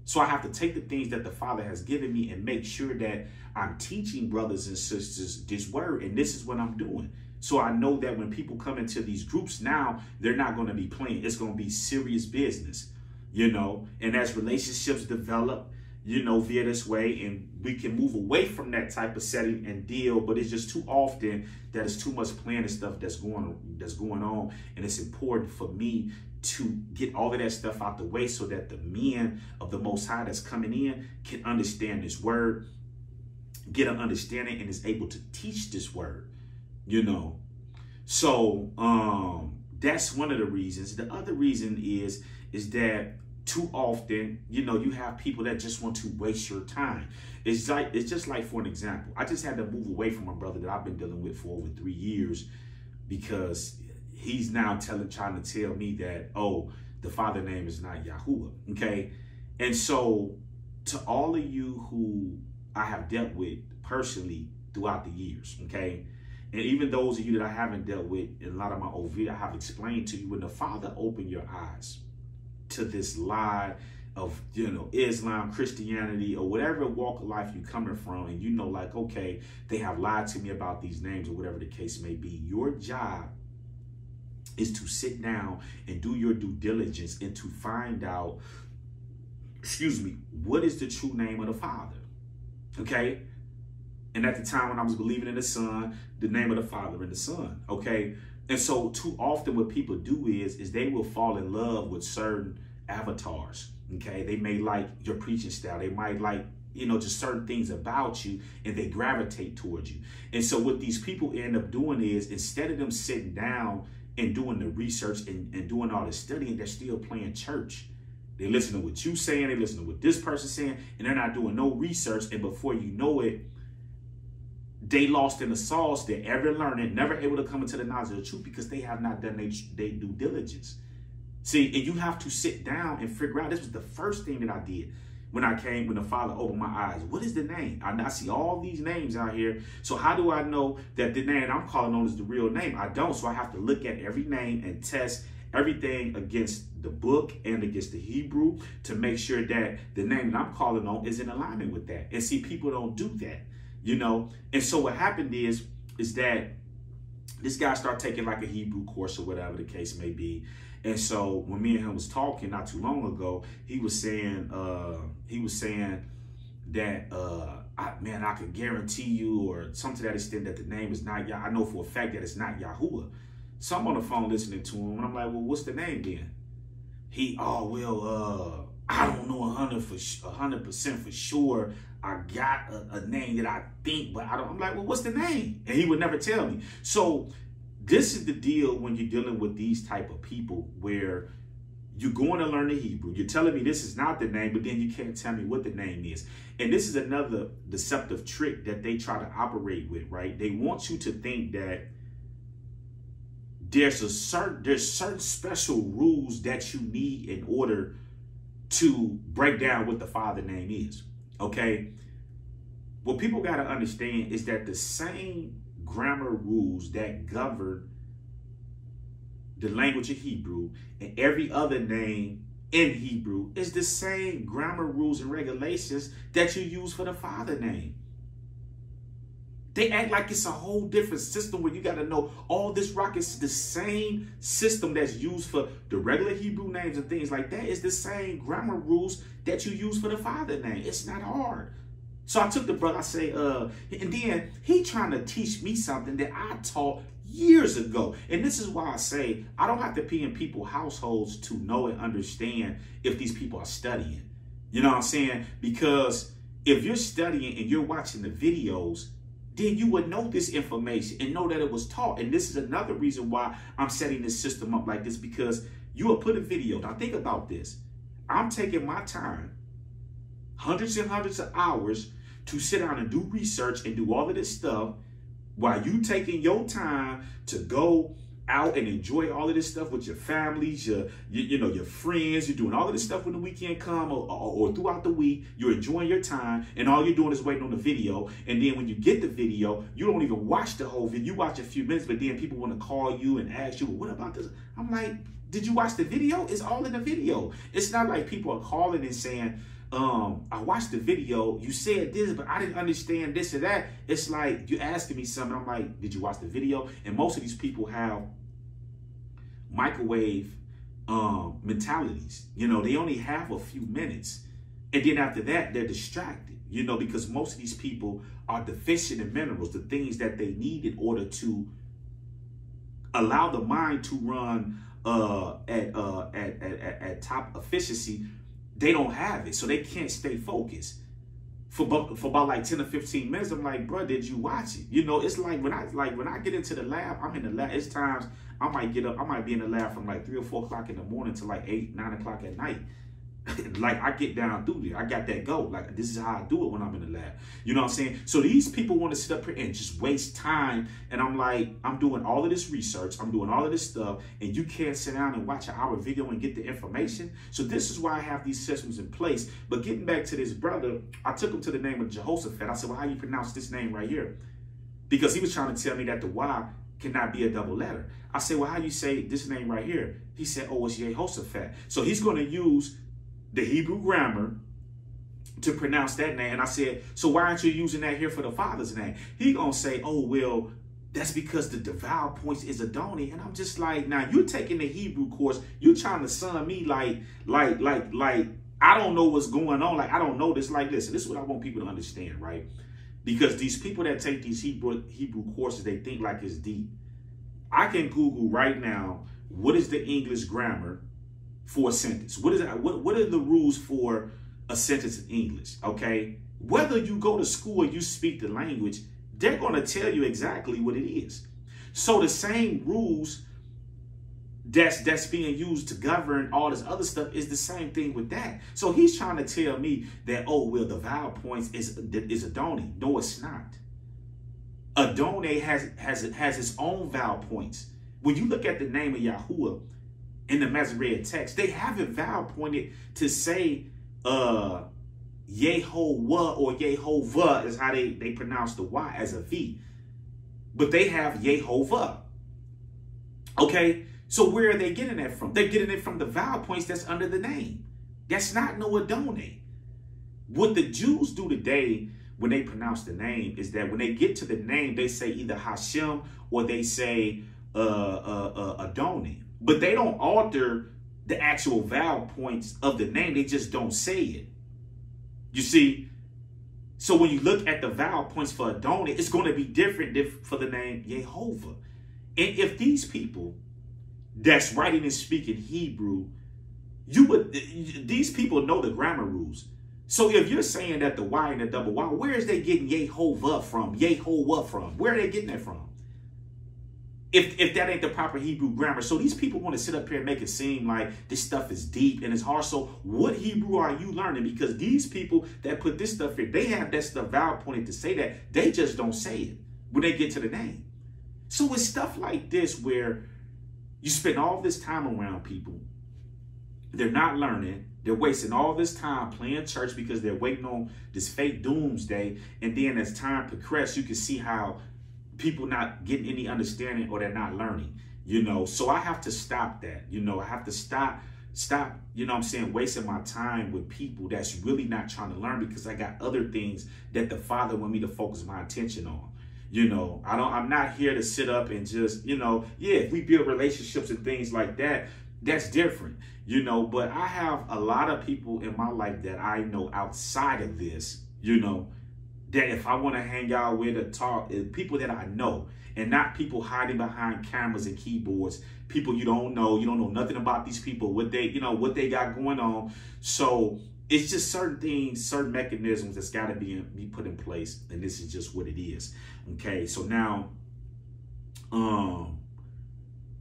So I have to take the things that the Father has given me and make sure that I'm teaching brothers and sisters this word, and this is what I'm doing. So I know that when people come into these groups now, they're not going to be playing. It's going to be serious business, you know, and as relationships develop, you know, via this way, and we can move away from that type of setting and deal, but it's just too often that it's too much planning stuff that's going on, and it's important for me to get all of that stuff out the way so that the men of the Most High that's coming in can understand this word, get an understanding, and is able to teach this word, you know. So that's one of the reasons. The other reason is that too often, you know, you have people that just want to waste your time. It's just like, for an example, I just had to move away from my brother that I've been dealing with for over 3 years because he's now trying to tell me that, oh, the Father name is not Yahuwah, okay? And so to all of you who I have dealt with personally throughout the years, okay? And even those of you that I haven't dealt with, in a lot of my OV, I have explained to you, when the Father opened your eyes to this lie of, you know, Islam, Christianity, or whatever walk of life you're coming from, and you know, like, okay, they have lied to me about these names or whatever the case may be, your job is to sit down and do your due diligence and to find out, what is the true name of the Father, okay? And at the time when I was believing in the Son, the name of the Father and the Son, okay? And so too often what people do is they will fall in love with certain avatars, okay? They may like your preaching style. They might like, you know, just certain things about you, and they gravitate towards you. And so what these people end up doing is, instead of them sitting down and doing the research and doing all the studying, they're still playing church. They listen to what you're saying, they listen to what this person's saying, and they're not doing no research. And before you know it, they lost in the sauce. They're ever learning, never able to come into the knowledge of the truth because they have not done their due diligence. See, and you have to sit down and figure out. This was the first thing that I did when the Father opened my eyes. What is the name? I see all these names out here. So how do I know that the name I'm calling on is the real name? I don't. So I have to look at every name and test everything against the book and against the Hebrew to make sure that the name that I'm calling on is in alignment with that. And see, people don't do that, you know. And so what happened is that this guy started taking like a Hebrew course or whatever the case may be. And so when me and him was talking not too long ago, he was saying that I could guarantee you, or something to that extent, that the name is not Yah. I know for a fact that it's not Yahuwah. So I'm on the phone listening to him, and I'm like, well, what's the name then? I don't know 100% for sure. I got a name that I think, but I don't. I'm like, well, what's the name? And he would never tell me. So this is the deal when you're dealing with these type of people, where you're going to learn the Hebrew. You're telling me this is not the name, but then you can't tell me what the name is. And this is another deceptive trick that they try to operate with, right? They want you to think that there's certain special rules that you need in order to break down what the Father name is, okay? What people got to understand is that the same grammar rules that govern the language of Hebrew and every other name in Hebrew is the same grammar rules and regulations that you use for the Father name. They act like it's a whole different system where you got to know all this rock is the same system that's used for the regular Hebrew names and things like that. Is the same grammar rules that you use for the Father name. It's not hard. So I took the brother, I say, and then he trying to teach me something that I taught years ago. And this is why I say I don't have to be in people's households to know and understand if these people are studying. You know what I'm saying? Because if you're studying and you're watching the videos, then you would know this information and know that it was taught. And this is another reason why I'm setting this system up like this, because you will put a video. Now think about this. I'm taking my time, hundreds and hundreds of hours, to sit down and do research and do all of this stuff, while you taking your time to go out and enjoy all of this stuff with your families, your friends. You're doing all of this stuff when the weekend come or throughout the week. You're enjoying your time, and all you're doing is waiting on the video. And then when you get the video, you don't even watch the whole video. You watch a few minutes, but then people want to call you and ask you, well, what about this? I'm like, did you watch the video? It's all in the video. It's not like people are calling and saying, I watched the video, you said this, but I didn't understand this or that. It's like you asking me something. I'm like, did you watch the video? And most of these people have microwave mentalities. You know, they only have a few minutes. And then after that, they're distracted, you know, because most of these people are deficient in minerals, the things that they need in order to allow the mind to run at top efficiency. They don't have it, so they can't stay focused for about like 10 or 15 minutes. I'm like, bro, did you watch it? You know, it's like when I get into the lab, I'm in the lab. It's times I might get up, I might be in the lab from like 3 or 4 o'clock in the morning to like 8, 9 o'clock at night. Like I get down through there. I got that go. Like this is how I do it when I'm in the lab. You know what I'm saying? So these people want to sit up here and just waste time. And I'm like, I'm doing all of this research. I'm doing all of this stuff. And you can't sit down and watch an hour video and get the information. So this is why I have these systems in place. But getting back to this brother, I took him to the name of Jehoshaphat. I said, well, how you pronounce this name right here? Because he was trying to tell me that the Y cannot be a double letter. I said, well, how you say this name right here? He said, oh, it's Jehoshaphat. So he's going to use the Hebrew grammar to pronounce that name. And I said, so why aren't you using that here for the father's name? He gonna say, oh, well, that's because the vowel points is Adoni. And I'm just like, now you're taking the Hebrew course. You're trying to son me like I don't know what's going on. Like, I don't know this. Like, listen, this is what I want people to understand, right? Because these people that take these Hebrew courses, they think like it's deep. I can Google right now, what is the English grammar for a sentence? What is that? What are the rules for a sentence in English? Okay, whether you go to school or you speak the language, they're going to tell you exactly what it is. So the same rules that's being used to govern all this other stuff is the same thing with that. So he's trying to tell me that, oh, well, the vowel points is Adoni. No, it's not. Adoni has its own vowel points. When you look at the name of Yahuwah in the Masoretic text, they have it vowel pointed to say Yehovah or Yehovah is how they pronounce the Y as a V. But they have Yehovah. Okay, so where are they getting that from? They're getting it from the vowel points that's under the name. That's not no Adoni. What the Jews do today when they pronounce the name is that when they get to the name, they say either Hashem or they say Adoni. But they don't alter the actual vowel points of the name. They just don't say it. You see? So when you look at the vowel points for Adoni, it's going to be different for the name Yehovah. And if these people that's writing and speaking Hebrew, these people know the grammar rules. So if you're saying that the Y and the double Y, where is they getting Yehovah from? Yehovah from? Where are they getting that from? If that ain't the proper Hebrew grammar. So these people want to sit up here and make it seem like this stuff is deep and it's hard. So what Hebrew are you learning? Because these people that put this stuff here, they have that stuff vowel pointed to say that. They just don't say it when they get to the name. So it's stuff like this where you spend all this time around people. They're not learning. They're wasting all this time playing church because they're waiting on this fake doomsday. And then as time progresses, you can see how people not getting any understanding or they're not learning, you know. So I have to stop that, you know. I have to stop, you know what I'm saying, wasting my time with people that's really not trying to learn because I got other things that the Father want me to focus my attention on. You know, I'm not here to sit up and just, you know, yeah, if we build relationships and things like that, that's different, you know. But I have a lot of people in my life that I know outside of this, you know, that if I want to hang out with or talk, people that I know, and not people hiding behind cameras and keyboards, people you don't know nothing about these people, what they, what they got going on. So it's just certain things, certain mechanisms that's got to be put in place, and this is just what it is. Okay, so now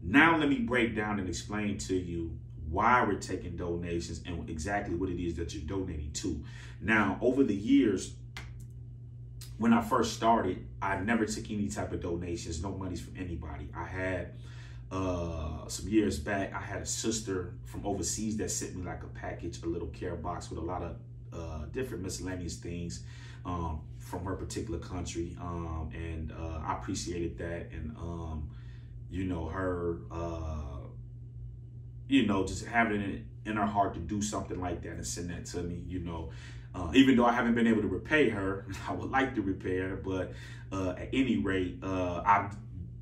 let me break down and explain to you why we're taking donations and exactly what it is that you're donating to. Now, over the years, when I first started, I never took any type of donations, no monies from anybody. I had some years back, I had a sister from overseas that sent me like a package, a little care box with a lot of different miscellaneous things from her particular country, and I appreciated that. And her just having it in her heart to do something like that and send that to me, even though I haven't been able to repay her, I would like to repay her, but at any rate, I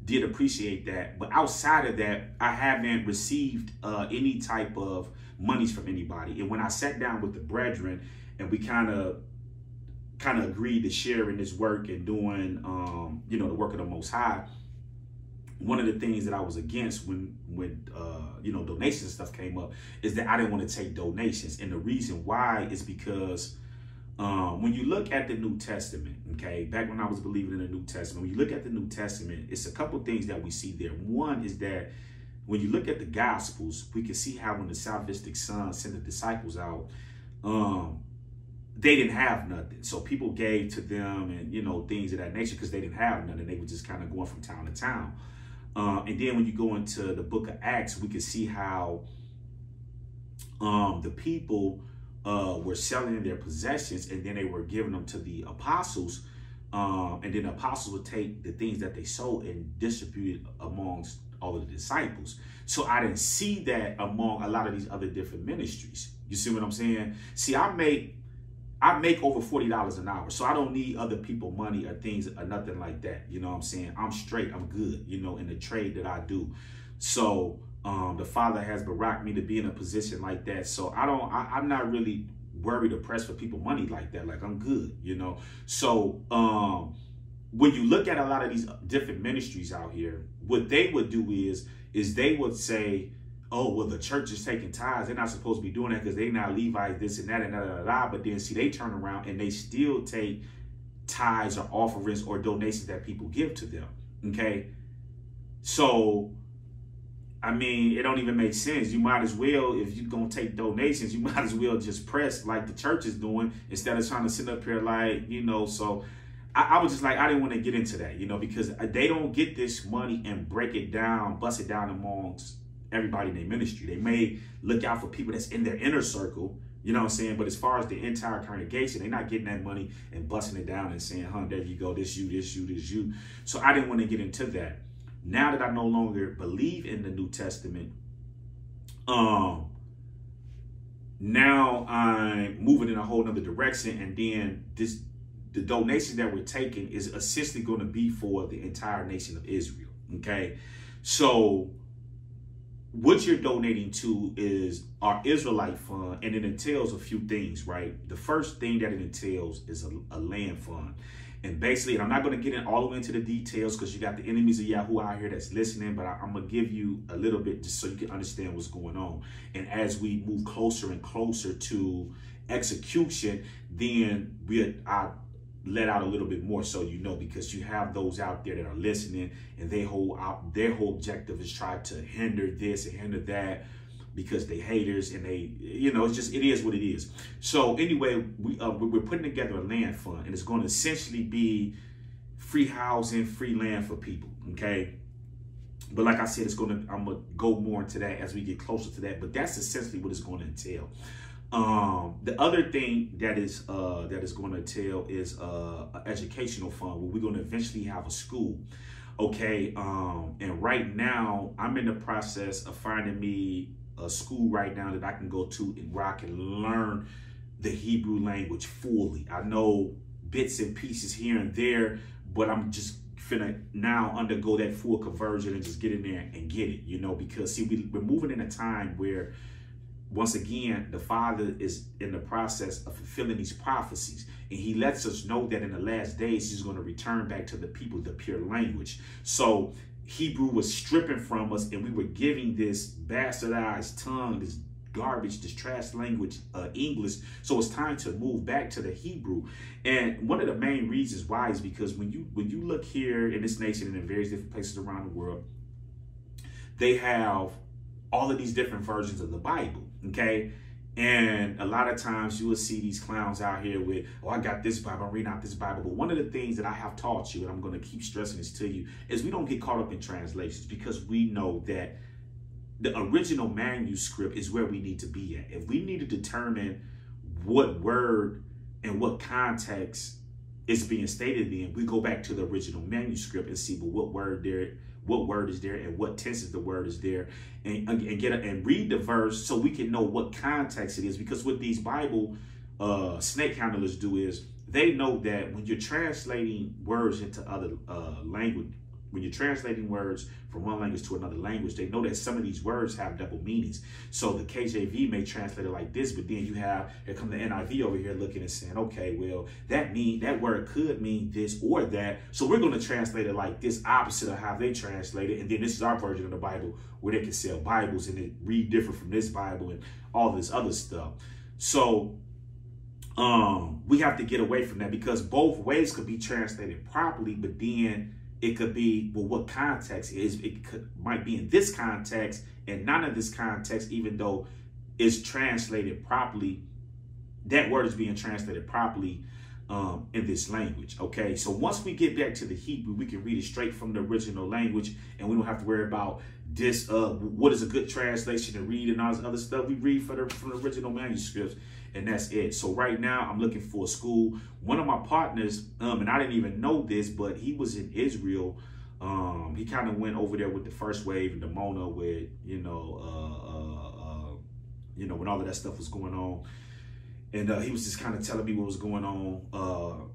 did appreciate that. But outside of that, I haven't received any type of monies from anybody. And when I sat down with the brethren and we kind of agreed to share in this work and doing, the work of the Most High, one of the things that I was against when donations and stuff came up is that I didn't want to take donations. And the reason why is because when you look at the New Testament, okay, back when I was believing in the New Testament, when you look at the New Testament, it's a couple things that we see there. One is that when you look at the Gospels, we can see how when the salvific Son sent the disciples out, they didn't have nothing. So people gave to them and, things of that nature because they didn't have nothing. They were just kind of going from town to town. And then when you go into the book of Acts, we can see how the people were selling their possessions, and then they were giving them to the apostles. And then the apostles would take the things that they sold and distribute it amongst all of the disciples. So I didn't see that among a lot of these other different ministries. You see what I'm saying? See, I make over $40 an hour, so I don't need other people money or things or nothing like that. You know what I'm saying? I'm straight, I'm good, in the trade that I do. So the Father has baracked me to be in a position like that. So I'm not really worried or pressed for people money like that. Like, I'm good, So when you look at a lot of these different ministries out here, what they would do is they would say, oh, well, the church is taking tithes. They're not supposed to be doing that because they're not Levites, this and that, and da. But then, see, they turn around and they still take tithes or offerings or donations that people give to them, okay? So, I mean, it don't even make sense. You might as well, if you're going to take donations, you might as well just press like the church is doing instead of trying to sit up here like, so I was just like, I didn't want to get into that, because they don't get this money and break it down, bust it down amongst everybody in their ministry. They may look out for people that's in their inner circle, you know what I'm saying? But as far as the entire congregation, they're not getting that money and busting it down and saying, there you go, this you, this you, this you. So I didn't want to get into that. Now that I no longer believe in the New Testament, now I'm moving in a whole nother direction. And then the donation that we're taking is essentially going to be for the entire nation of Israel, okay? So what you're donating to is our Israelite fund, and it entails a few things, right? The first thing that it entails is a land fund. And basically, and I'm not going to get in all the way into the details because you got the enemies of Yahuwah out here that's listening, but I'm going to give you a little bit just so you can understand what's going on. And as we move closer and closer to execution, then I let out a little bit more so because you have those out there that are listening and their whole objective is try to hinder this and hinder that because they haters and they, it is what it is. So anyway, we're putting together a land fund, and it's going to essentially be free housing, free land for people, okay? But like I said, I'm going to go more into that as we get closer to that, but that's essentially what it's going to entail. The other thing that is going to entail is an educational fund where we're going to eventually have a school, okay? And right now, I'm in the process of finding me a school right now that I can go to and where I can learn the Hebrew language fully. I know bits and pieces here and there, but I'm just finna now undergo that full conversion and just get in there and get it, because see, we're moving in a time where once again, the Father is in the process of fulfilling these prophecies. And he lets us know that in the last days, he's going to return back to the people the pure language. So Hebrew was stripping from us, and we were giving this bastardized tongue, this garbage, this trash language, English. So it's time to move back to the Hebrew. And one of the main reasons why is because when you look here in this nation and in various different places around the world, they have all of these different versions of the Bible, okay? And a lot of times you will see these clowns out here with, oh, I got this Bible, I'm reading out this Bible. But one of the things that I have taught you, and I'm going to keep stressing this to you, is we don't get caught up in translations, because we know that the original manuscript is where we need to be at. If we need to determine what word and what context is being stated in, we go back to the original manuscript and see, well, what word is there and what tense is the word is there, and read the verse so we can know what context it is. Because what these Bible snake handlers do is they know that when you're translating words into other language, when you're translating words from one language to another language, they know that some of these words have double meanings. So the KJV may translate it like this, but then here come the NIV over here looking and saying, okay, well, that word could mean this or that. So we're going to translate it like this, opposite of how they translate it. And then this is our version of the Bible where they can sell Bibles and it read different from this Bible and all this other stuff. So we have to get away from that, because both ways could be translated properly, but then it could be, well, what context is, might be in this context and not in this context, even though it's translated properly. That word is being translated properly in this language, okay? So once we get back to the Hebrew, we can read it straight from the original language, and we don't have to worry about this, what is a good translation to read and all this other stuff. We read from the original manuscripts, and that's it. So right now, I'm looking for a school. One of my partners, and I didn't even know this, but he was in Israel. He kind of went over there with the first wave and the Mona, with when all of that stuff was going on. And he was just kind of telling me what was going on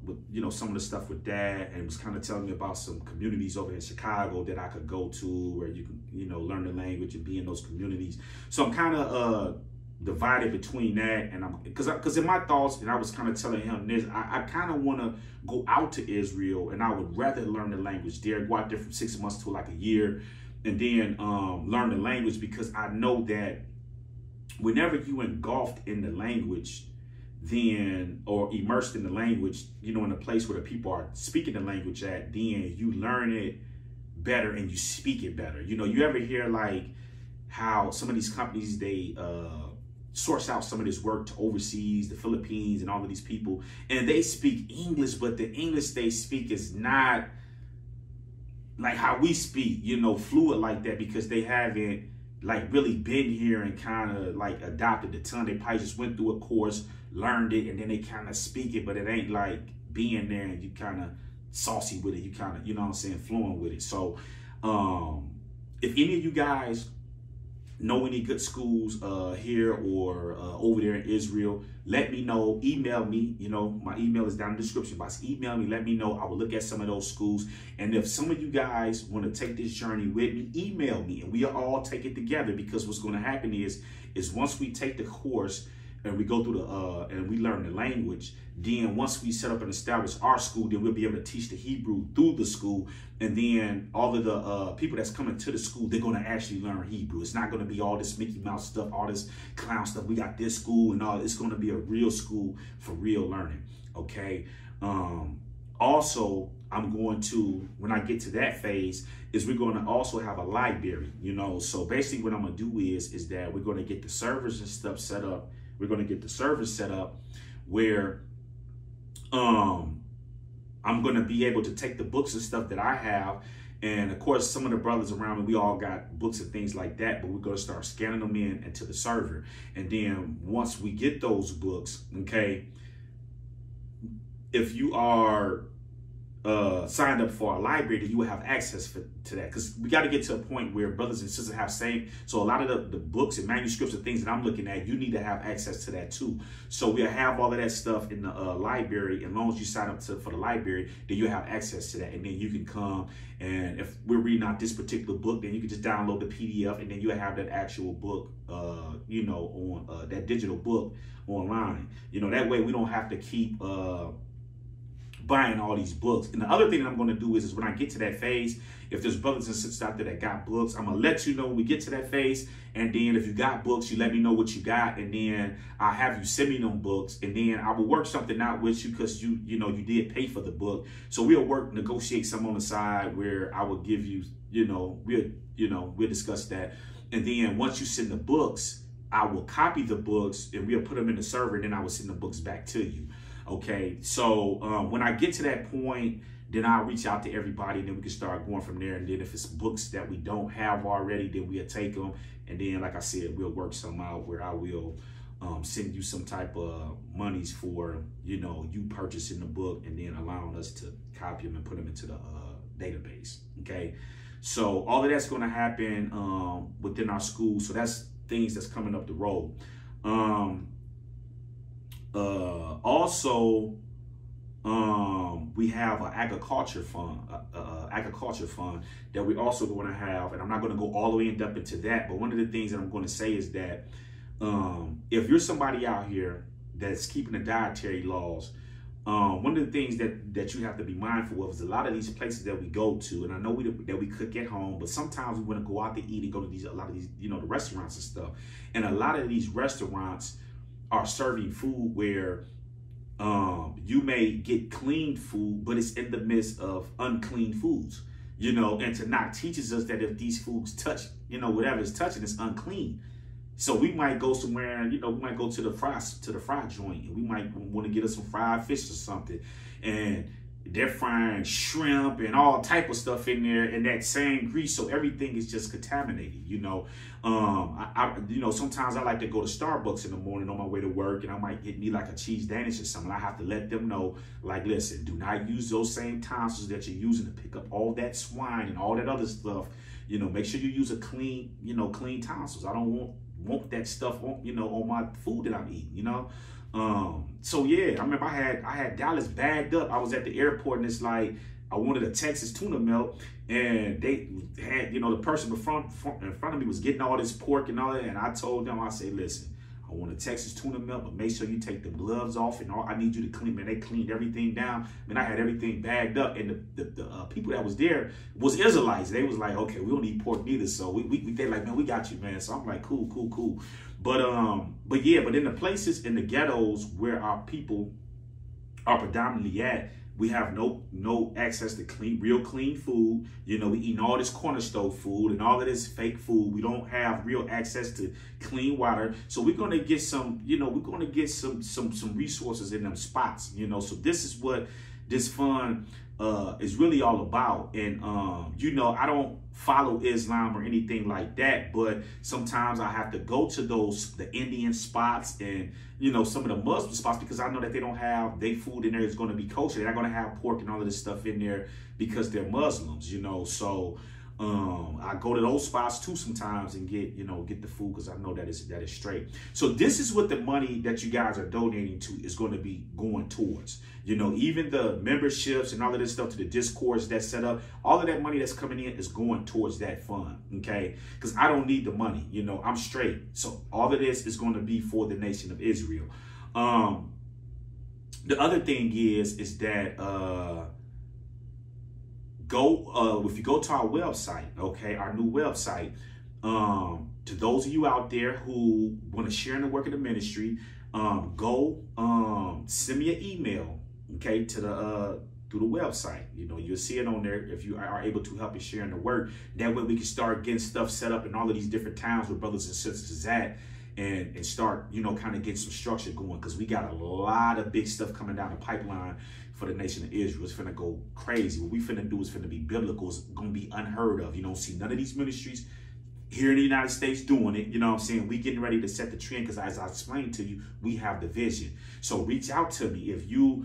with, some of the stuff with that, and was kind of telling me about some communities over in Chicago that I could go to where you can, learn the language and be in those communities. So I'm kind of divided between that, and because in my thoughts, and I was kind of telling him this, I kind of want to go out to Israel, and I would rather learn the language there, go out there from 6 months to like a year, and then learn the language, because I know that whenever you engulfed in the language, then, or immersed in the language, in a place where the people are speaking the language at, then you learn it better and you speak it better. You ever hear like how some of these companies, they source out some of this work to overseas, the Philippines and all of these people, and they speak English, but the English they speak is not like how we speak, fluid like that, because they haven't like really been here and kind of like adopted the tongue. They probably just went through a course, learned it, and then they kind of speak it, but it ain't like being there and you kind of saucy with it. You kind of, fluent with it. So if any of you guys know any good schools here or over there in Israel, let me know. Email me. My email is down in the description box. Email me. Let me know. I will look at some of those schools. And if some of you guys want to take this journey with me, email me, and we'll all take it together. Because what's going to happen is once we take the course and we go through and we learn the language, then once we set up and establish our school, then we'll be able to teach the Hebrew through the school. And then all of the people that's coming to the school, they're going to actually learn Hebrew. It's not going to be all this Mickey Mouse stuff, all this clown stuff. We got this school and all. It's going to be a real school for real learning, okay? Also, I'm going to, when I get to that phase, is we're going to also have a library, So basically what I'm going to do is that we're going to get the servers and stuff set up. We're going to get the servers set up where I'm going to be able to take the books and stuff that I have. And of course, some of the brothers around me, we all got books and things like that, but we're going to start scanning them into the server. And then once we get those books, okay, if you are signed up for our library, then you will have access to that. Because we got to get to a point where brothers and sisters have same. So a lot of the books and manuscripts and things that I'm looking at, you need to have access to that too. So we'll have all of that stuff in the library. As long as you sign up for the library, then you have access to that. And then you can come, and if we're reading out this particular book, then you can just download the PDF, and then you'll have that actual book, you know, on that digital book online. You know, that way we don't have to keep buying all these books. And the other thing that I'm going to do is when I get to that phase, if there's brothers and sisters out there that got books, I'm going to let you know when we get to that phase. And then if you got books, you let me know what you got. And then I'll have you send me them books. And then I will work something out with you because you did pay for the book. So we'll negotiate some on the side where I will give you, we'll discuss that. And then once you send the books, I will copy the books and we'll put them in the server. And then I will send the books back to you. Okay, so when I get to that point, then I'll reach out to everybody, and then we can start going from there. And then if it's books that we don't have already, then we'll take them. And then, like I said, we'll work some out where I will send you some type of monies for, you purchasing the book and then allowing us to copy them and put them into the database. Okay, so all of that's going to happen within our school. So that's things that's coming up the road. Also, we have an agriculture fund that we also going to have, and I'm not going to go all the way in depth into that, but one of the things that I'm going to say is that if you're somebody out here that's keeping the dietary laws, one of the things that you have to be mindful of is a lot of these places that we go to, and I know that we cook at home, but sometimes we want to go out to eat and go to a lot of these, the restaurants and stuff, and a lot of these restaurants are serving food where you may get clean food, but it's in the midst of unclean foods, and Tanakh teaches us that if these foods touch, whatever is touching is unclean. So we might go somewhere and, we might go to the fry joint, and we might want to get us some fried fish or something, and they're frying shrimp and all type of stuff in there in that same grease, so everything is just contaminated. Sometimes I like to go to Starbucks in the morning on my way to work, and I might get me like a cheese Danish or something. I have to let them know, like, listen, do not use those same tonsils that you're using to pick up all that swine and all that other stuff. Make sure you use a clean, clean tonsils. I don't want that stuff on, on my food that I'm eating, So yeah, I remember I had Dallas bagged up. I was at the airport, and it's like, I wanted a Texas tuna melt, and they had, the person in front of me was getting all this pork and all that, and I told them, I said, listen, I want a Texas tuna melt, but make sure you take the gloves off and all. I need you to clean. Man, they cleaned everything down. Man, I had everything bagged up, and the people that was there was Israelites. They was like, okay, we don't eat pork neither, so they like, man, we got you, man. So I'm like, cool. But in the places in the ghettos where our people are predominantly at, we have no access to real clean food. We eating all this corner stove food and all of this fake food. We don't have real access to clean water. So we're gonna get some, some resources in them spots. So this is what this fund is really all about. And I don't follow Islam or anything like that, but sometimes I have to go to the Indian spots and some of the Muslim spots, because I know that they don't have their food in there is going to be kosher. They're not going to have pork and all of this stuff in there because they're Muslims, so I go to those spots too sometimes and get the food, because I know that is straight. So this is what the money that you guys are donating to is going to be going towards. Even the memberships and all of this stuff to the Discords that's set up, all of that money that's coming in is going towards that fund, okay? Because I don't need the money, I'm straight. So all of this is going to be for the nation of Israel. The other thing is that if you go to our website, okay, our new website, to those of you out there who want to share in the work of the ministry, go send me an email, okay, to through the website. You'll see it on there if you are able to help us share in the work. That way we can start getting stuff set up in all of these different towns where brothers and sisters is at, and start, kind of get some structure going, because we got a lot of big stuff coming down the pipeline for the nation of Israel. It's finna go crazy. What we finna do is finna be biblical. It's gonna be unheard of. You don't see none of these ministries here in the United States doing it. We getting ready to set the trend, because as I explained to you, we have the vision. So reach out to me if you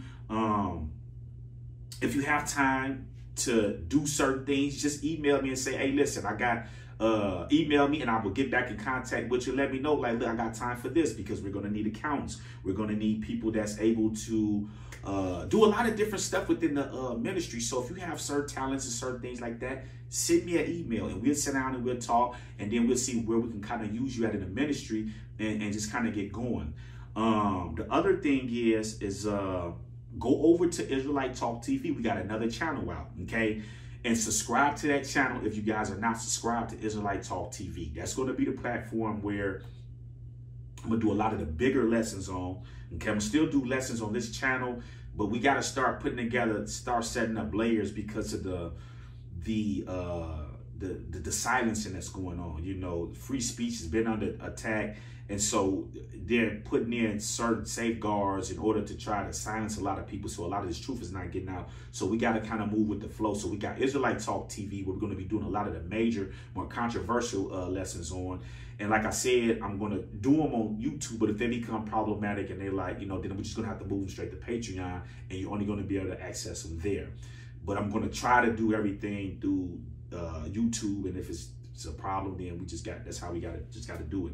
if you have time to do certain things, just email me and say, hey, listen, I got, email me and I will get back in contact with you. Let me know, like, look, I got time for this, because we're going to need accountants. We're going to need people that's able to do a lot of different stuff within the ministry. So if you have certain talents and certain things like that, send me an email and we'll sit down and we'll talk, and then we'll see where we can kind of use you at in the ministry and just kind of get going. The other thing is go over to Israelite Talk TV. We got another channel out, okay? And subscribe to that channel if you guys are not subscribed to Israelite Talk TV. That's going to be the platform where I'm going to do a lot of the bigger lessons on. Okay, I'm going to still do lessons on this channel, but we got to start putting together, start setting up layers because of the silencing that's going on. You know, free speech has been under attack. And so they're putting in certain safeguards in order to try to silence a lot of people. So a lot of this truth is not getting out. So we got to kind of move with the flow. So we got Israelite Talk TV, where we're going to be doing a lot of the major, more controversial lessons on. And like I said, I'm going to do them on YouTube. But if they become problematic and they're like, you know, then we're just going to have to move them straight to Patreon. And you're only going to be able to access them there. But I'm going to try to do everything through YouTube. And if it's a problem, then we just got, that's how we got to do it.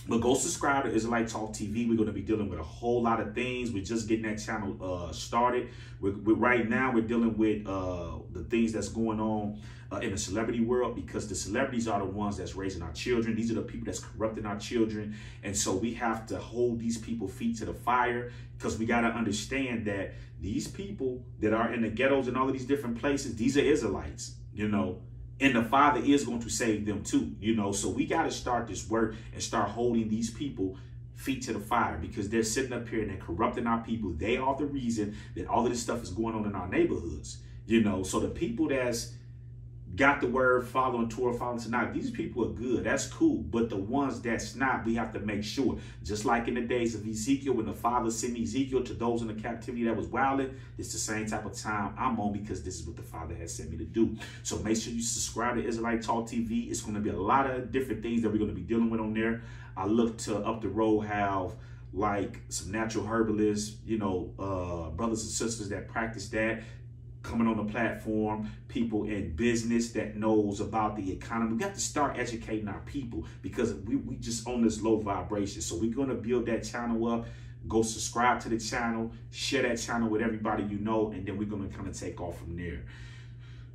But go subscribe to Israelite Talk TV. We're going to be dealing with a whole lot of things. We're just getting that channel started. Right now, we're dealing with the things that's going on in the celebrity world, because the celebrities are the ones that's raising our children. These are the people that's corrupting our children. And so we have to hold these people feet to the fire, because we got to understand that these people that are in the ghettos and all of these different places, these are Israelites, you know. And the Father is going to save them too, you know. So we got to start this work and start holding these people feet to the fire, because they're sitting up here and they're corrupting our people. They are the reason that all of this stuff is going on in our neighborhoods, you know. So the people that's got the word, following Torah, following Tanakh, these people are good. That's cool. But the ones that's not, we have to make sure. Just like in the days of Ezekiel, when the Father sent Ezekiel to those in the captivity that was wilding, it's the same type of time I'm on, because this is what the Father has sent me to do. So make sure you subscribe to Israelite Talk TV. It's going to be a lot of different things that we're going to be dealing with on there. I look to up the road have like some natural herbalists, you know, brothers and sisters that practice that, coming on the platform, people in business that knows about the economy. We have to start educating our people, because we just on this low vibration. So we're going to build that channel up. Go subscribe to the channel, share that channel with everybody you know, and then we're going to kind of take off from there.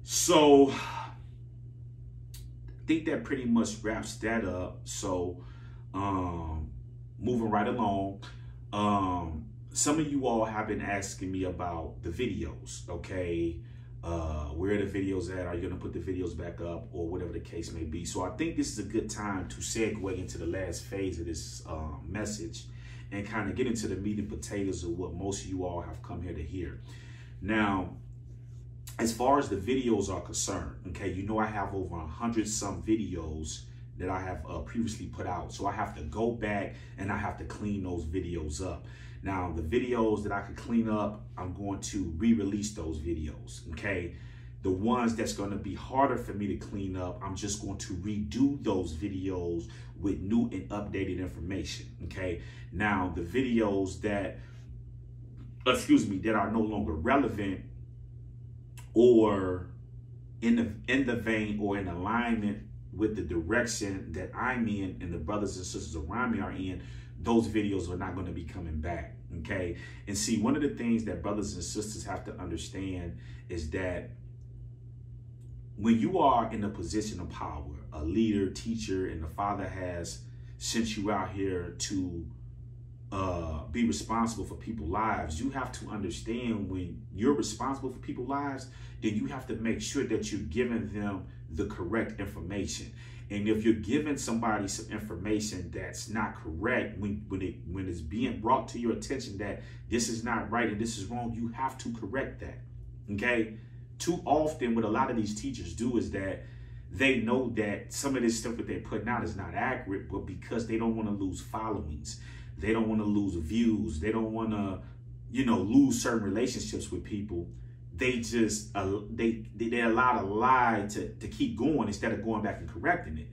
So I think that pretty much wraps that up. So moving right along, some of you all have been asking me about the videos, okay? Where are the videos at? Are you going to put the videos back up, or whatever the case may be? So I think this is a good time to segue into the last phase of this message and kind of get into the meat and potatoes of what most of you all have come here to hear. Now, as far as the videos are concerned, okay, you know I have over 100-some videos that I have previously put out. So I have to go back and I have to clean those videos up. Now, the videos that I could clean up, I'm going to re-release those videos, okay? The ones that's going to be harder for me to clean up, I'm just going to redo those videos with new and updated information, okay? Now, the videos that, that are no longer relevant or in the vein or in alignment with the direction that I'm in and the brothers and sisters around me are in, those videos are not going to be coming back, okay? And see, one of the things that brothers and sisters have to understand is that when you are in a position of power, a leader, teacher, and the Father has sent you out here to be responsible for people's lives, you have to understand when you're responsible for people's lives, then you have to make sure that you're giving them the correct information. And if you're giving somebody some information that's not correct, when it's being brought to your attention that this is not right and this is wrong, you have to correct that, okay? Too often what a lot of these teachers do is that they know that some of this stuff that they're putting out is not accurate, but because they don't want to lose followings, they don't want to lose views, they don't want to, you know, lose certain relationships with people, they just they allow the lie to keep going instead of going back and correcting it.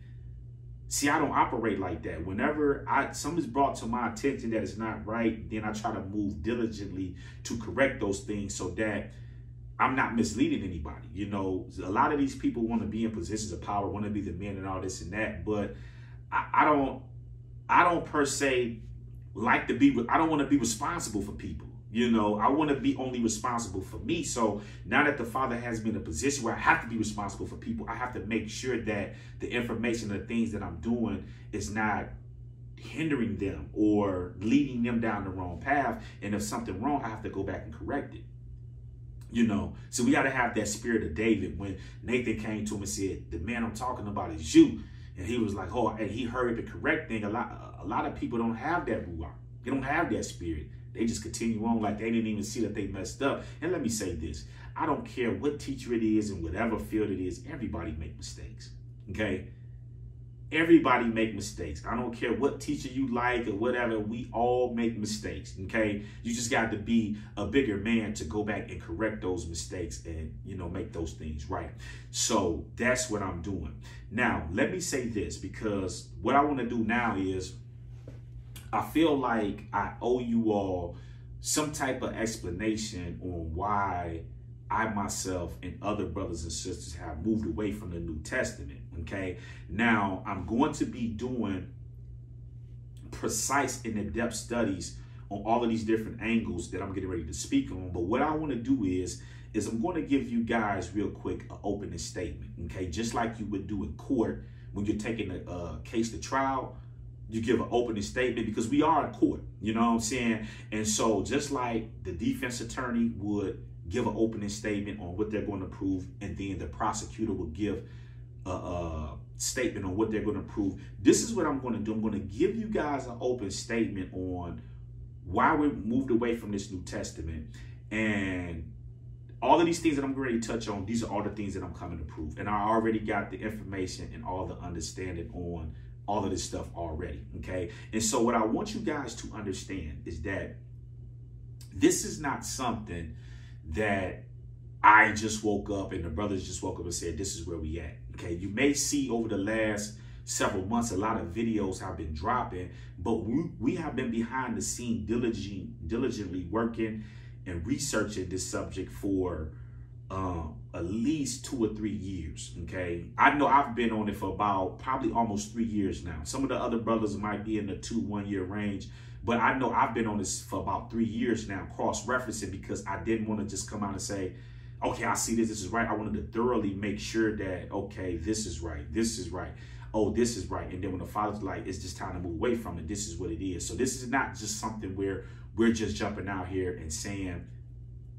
See, I don't operate like that. Whenever something's brought to my attention that is not right, then I try to move diligently to correct those things so that I'm not misleading anybody. You know, a lot of these people want to be in positions of power, want to be the men and all this and that, but I don't per se like to be, I don't want to be responsible for people. You know, I want to be only responsible for me. So now that the Father has me in a position where I have to be responsible for people, I have to make sure that the information, the things that I'm doing is not hindering them or leading them down the wrong path. And if something wrong, I have to go back and correct it. You know, so we got to have that spirit of David. When Nathan came to him and said, the man I'm talking about is you. And he was like, oh, and he heard the correct thing. A lot of people don't have that ruach. They don't have that spirit. They just continue on like they didn't even see that they messed up. And let me say this. I don't care what teacher it is and whatever field it is. Everybody make mistakes. Okay? Everybody make mistakes. I don't care what teacher you like or whatever. We all make mistakes. Okay? You just got to be a bigger man to go back and correct those mistakes and, you know, make those things right. So that's what I'm doing. Now, let me say this, because what I want to do now is I feel like I owe you all some type of explanation on why I myself and other brothers and sisters have moved away from the New Testament. Okay. Now I'm going to be doing precise and in-depth studies on all of these different angles that I'm getting ready to speak on. But what I want to do is I'm going to give you guys real quick an opening statement. Okay. Just like you would do in court when you're taking a case to trial. You give an opening statement because we are in court, you know what I'm saying? And so just like the defense attorney would give an opening statement on what they're going to prove, and then the prosecutor will give a statement on what they're going to prove. This is what I'm going to do. I'm going to give you guys an open statement on why we moved away from this New Testament. And all of these things that I'm going to touch on, these are all the things that I'm coming to prove. And I already got the information and all the understanding on all of this stuff already, okay? And so what I want you guys to understand is that this is not something that I just woke up and the brothers just woke up and said, this is where we at, okay? You may see over the last several months, a lot of videos have been dropping, but we have been behind the scene diligently working and researching this subject for at least 2 or 3 years. Okay, I know I've been on it for about probably almost 3 years now. Some of the other brothers might be in the 2-1 year range, but I know I've been on this for about 3 years now, cross-referencing, because I didn't want to just come out and say, okay, I see this is right. I wanted to thoroughly make sure that, okay, this is right, oh, this is right. And then when the Father's like, it's just time to move away from it, this is what it is. So this is not just something where we're just jumping out here and saying,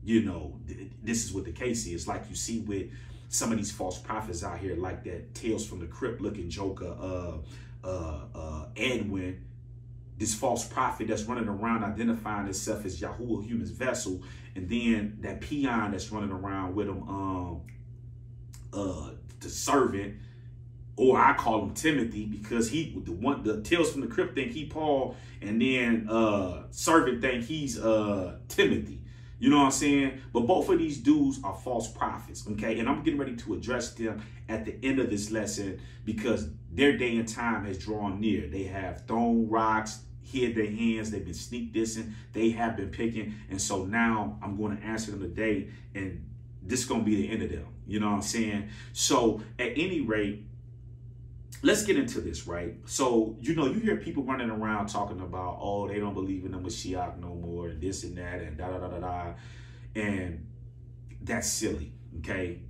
you know, this is what the case is. Like you see with some of these false prophets out here, like that Tales from the Crypt looking joker, Edwin, this false prophet that's running around identifying himself as Yahuwah, human's vessel, and then that peon that's running around with him, the servant, or I call him Timothy, because the Tales from the Crypt think he Paul, and then servant think he's Timothy. You know what I'm saying? But both of these dudes are false prophets, okay? And I'm getting ready to address them at the end of this lesson, because their day and time has drawn near. They have thrown rocks, hid their hands, they've been sneak dissing, they have been picking. And so now I'm going to answer them today, and this is going to be the end of them. You know what I'm saying? So at any rate, let's get into this, right? So, you know, you hear people running around talking about, oh, they don't believe in the Mashiach no more, and this and that, and da-da-da-da-da. And that's silly, okay?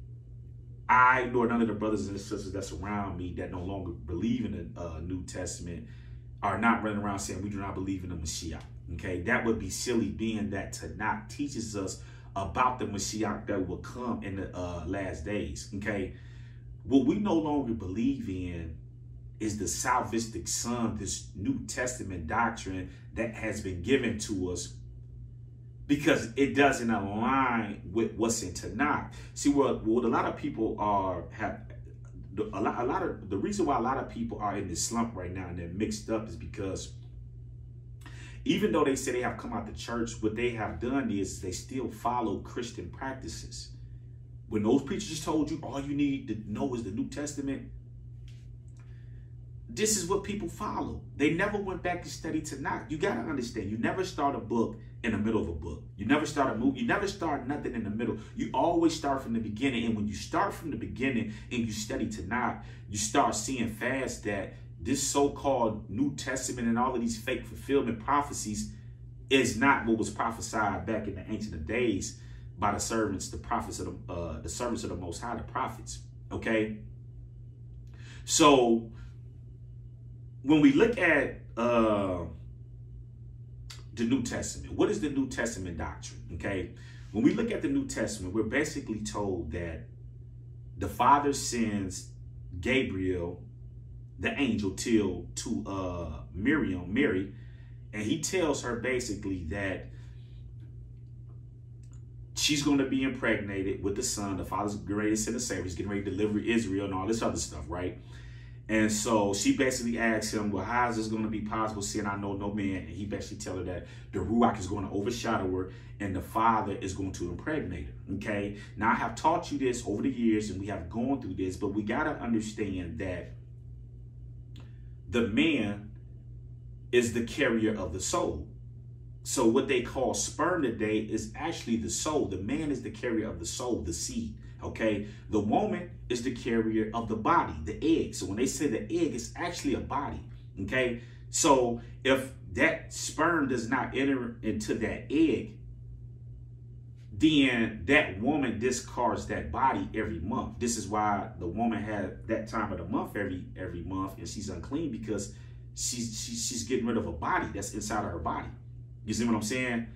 I, nor none of the brothers and sisters that's around me that no longer believe in the New Testament are not running around saying we do not believe in the Mashiach, okay? That would be silly, being that Tanakh teaches us about the Mashiach that will come in the last days, okay? What we no longer believe in is the salvific son, this New Testament doctrine that has been given to us, because it doesn't align with what's in Tanakh. See, what a lot of people the reason why a lot of people are in this slump right now and they're mixed up is because even though they say they have come out the church, what they have done is they still follow Christian practices. When those preachers told you all you need to know is the New Testament, this is what people follow. They never went back to study Tanakh. You got to understand, you never start a book in the middle of a book. You never start a movie. You never start nothing in the middle. You always start from the beginning. And when you start from the beginning and you study Tanakh, you start seeing fast that this so-called New Testament and all of these fake fulfillment prophecies is not what was prophesied back in the ancient days by the servants, the prophets of the servants of the Most High, the prophets. Okay. So when we look at the New Testament, what is the New Testament doctrine? Okay. When we look at the New Testament, we're basically told that the Father sends Gabriel, the angel, to Mary, and he tells her basically that she's going to be impregnated with the son. The Father's getting ready to send a Savior. He's getting ready to deliver Israel and all this other stuff, right? And so she basically asks him, well, how is this going to be possible, seeing I know no man? And he basically tells her that the Ruach is going to overshadow her and the Father is going to impregnate her, okay? Now, I have taught you this over the years and we have gone through this, but we got to understand that the man is the carrier of the soul. So what they call sperm today is actually the soul. The man is the carrier of the soul, the seed, okay? The woman is the carrier of the body, the egg. So when they say the egg, it's actually a body, okay? So if that sperm does not enter into that egg, then that woman discards that body every month. This is why the woman had that time of the month every month, and she's unclean because she's getting rid of a body that's inside of her body. You see what I'm saying?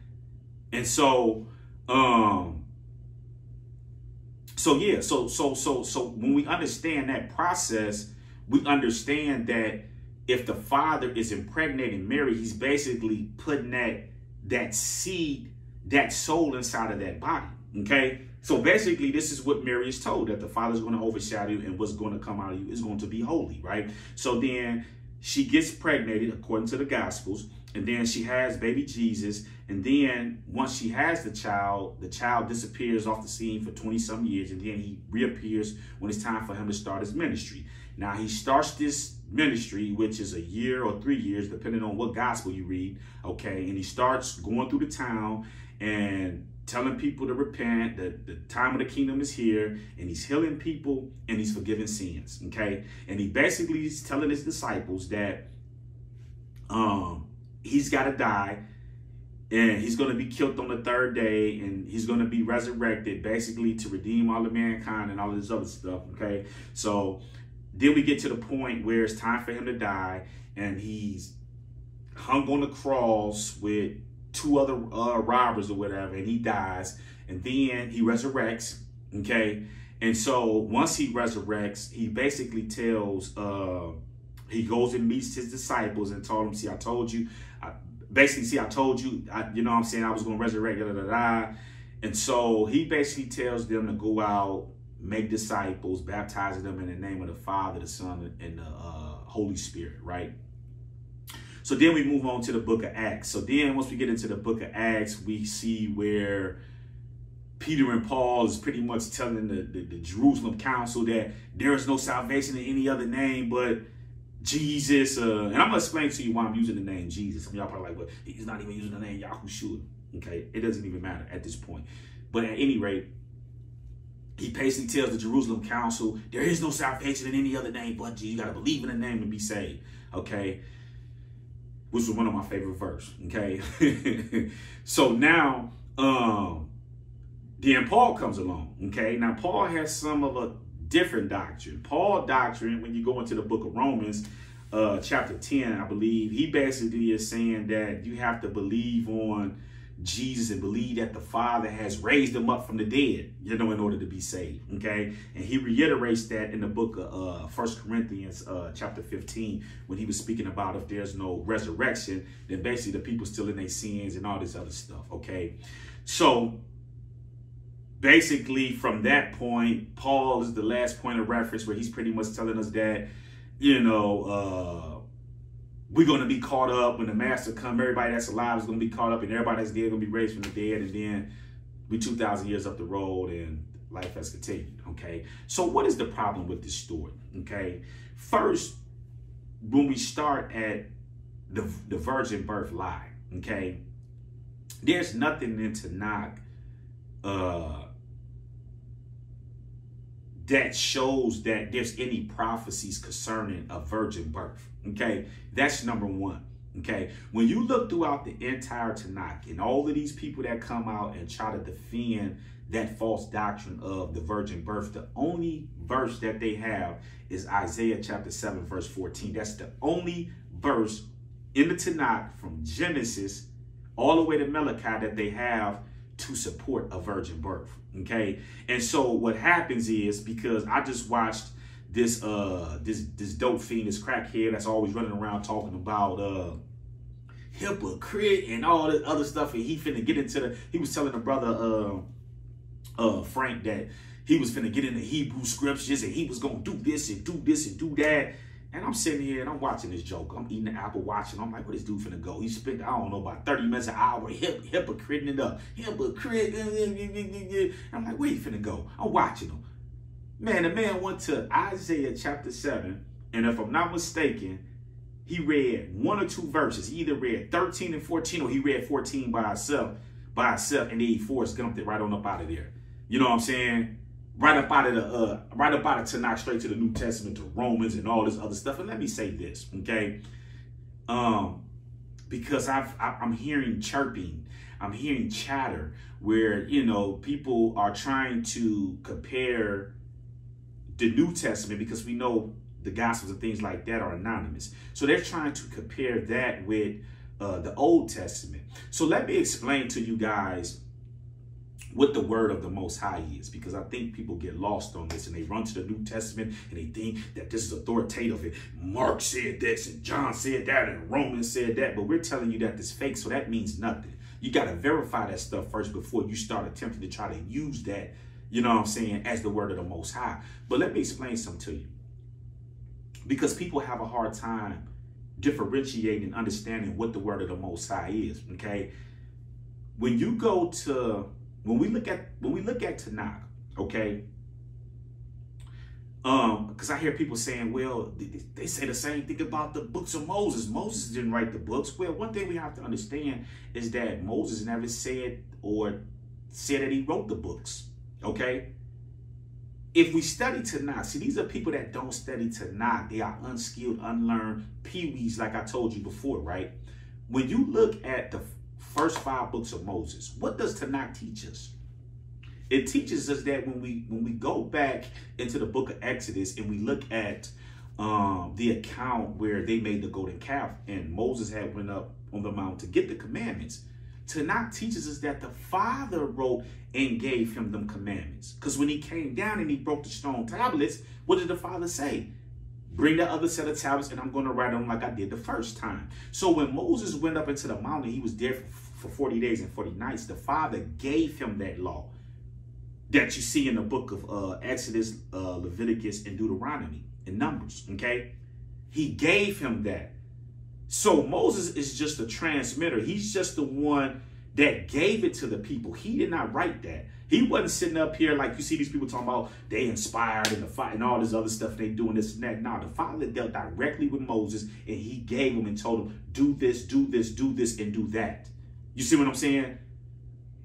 And so, so when we understand that process, we understand that if the Father is impregnating Mary, he's basically putting that seed, that soul inside of that body, okay? So basically, this is what Mary is told, that the Father's going to overshadow you and what's going to come out of you is going to be holy, right? So then she gets pregnated according to the Gospels, and then she has baby Jesus, and then once she has the child disappears off the scene for 20-some years, and then he reappears when it's time for him to start his ministry. Now, he starts this ministry, which is a year or 3 years, depending on what gospel you read, okay? And he starts going through the town and telling people to repent, that the time of the kingdom is here, and he's healing people and he's forgiving sins, okay? And he basically is telling his disciples that he's got to die and he's going to be killed on the third day and he's going to be resurrected basically to redeem all of mankind and all of this other stuff, okay? So then we get to the point where it's time for him to die and he's hung on the cross with 2 other robbers or whatever, and he dies, and then he resurrects, okay? And so once he resurrects, he basically tells, he goes and meets his disciples and told them, see, I told you, I told you, you know what I'm saying, I was going to resurrect, da, da, da, da. And so he basically tells them to go out, make disciples, baptizing them in the name of the Father, the Son, and the Holy Spirit, right? So then we move on to the book of Acts. So then once we get into the book of Acts, we see where Peter and Paul is pretty much telling the Jerusalem council that there is no salvation in any other name but Jesus. And I'm going to explain to you why I'm using the name Jesus. Y'all probably like, well, he's not even using the name Yahuwah. Okay, it doesn't even matter at this point. But at any rate, he basically tells the Jerusalem council, there is no salvation in any other name but Jesus. You got to believe in the name to be saved. Okay. Which was one of my favorite verses, okay? So now, then Paul comes along, okay? Now, Paul has some of a different doctrine. Paul doctrine, when you go into the book of Romans, chapter 10, I believe, he basically is saying that you have to believe on Jesus and believe that the Father has raised him up from the dead, you know, in order to be saved, okay? And he reiterates that in the book of 1 Corinthians chapter 15, when he was speaking about if there's no resurrection, then basically the people still in their sins and all this other stuff, okay? So basically from that point, Paul is the last point of reference where he's pretty much telling us that, you know, we're going to be caught up when the master comes. Everybody that's alive is going to be caught up, and everybody that's dead is going to be raised from the dead. And then we 2,000 years up the road, and life has continued, okay? So what is the problem with this story, okay? First, when we start at the virgin birth lie, okay, there's nothing in Tanakh that shows that there's any prophecies concerning a virgin birth. Okay, that's number one. Okay, when you look throughout the entire Tanakh and all of these people that come out and try to defend that false doctrine of the virgin birth, the only verse that they have is Isaiah chapter 7, verse 14. That's the only verse in the Tanakh from Genesis all the way to Malachi that they have to support a virgin birth. Okay, and so what happens is, because I just watched this this dope fiend, this crackhead that's always running around talking about hypocrite and all this other stuff, and he finna get into he was telling the brother Frank that he was finna get into Hebrew scriptures and he was gonna do this and do this and do that. And I'm sitting here and I'm watching this joke. I'm eating the apple watching. I'm like, where this dude finna go? He spent, I don't know, about 30 minutes, an hour hypocriting it up. Hypocrite. I'm like, where he finna go? I'm watching him. Man, the man went to Isaiah chapter 7. And if I'm not mistaken, he read one or two verses. He either read 13 and 14 or he read 14 by itself. And then he Forrest Gumped it right on up out of there. You know what I'm saying? Right up out of Tanakh straight to the New Testament, to Romans and all this other stuff. And let me say this, okay? Because I'm hearing chirping, I'm hearing chatter where, you know, people are trying to compare the New Testament, because we know the Gospels and things like that are anonymous. So they're trying to compare that with the Old Testament. So let me explain to you guys what the word of the Most High is, because I think people get lost on this and they run to the New Testament and they think that this is authoritative. And Mark said this and John said that and Romans said that, but we're telling you that it's fake, so that means nothing. You got to verify that stuff first before you start attempting to try to use that, you know what I'm saying, as the word of the Most High. But let me explain something to you, because people have a hard time differentiating and understanding what the word of the Most High is, okay? When you go to When we look at Tanakh, okay, because I hear people saying, well, they say the same thing about the books of Moses. Moses didn't write the books. Well, one thing we have to understand is that Moses never said that he wrote the books, okay? If we study Tanakh, see, these are people that don't study Tanakh. They are unskilled, unlearned peewees, like I told you before, right? When you look at the first 5 books of Moses, what does Tanakh teach us? It teaches us that when we go back into the book of Exodus and we look at the account where they made the golden calf and Moses had went up on the mountain to get the commandments, Tanakh teaches us that the Father wrote and gave him them commandments. Because when he came down and he broke the stone tablets, what did the Father say? Bring the other set of tablets and I'm going to write them like I did the first time. So when Moses went up into the mountain, he was there for 40 days and 40 nights. The Father gave him that law that you see in the book of Exodus, Leviticus, and Deuteronomy, and Numbers, okay? He gave him that. So Moses is just a transmitter. He's just the one that gave it to the people. He did not write that. He wasn't sitting up here like you see these people talking about they inspired and the fight and all this other stuff. They doing this and that. No, the Father dealt directly with Moses and he gave him and told him, do this, do this, do this, and do that. You see what I'm saying?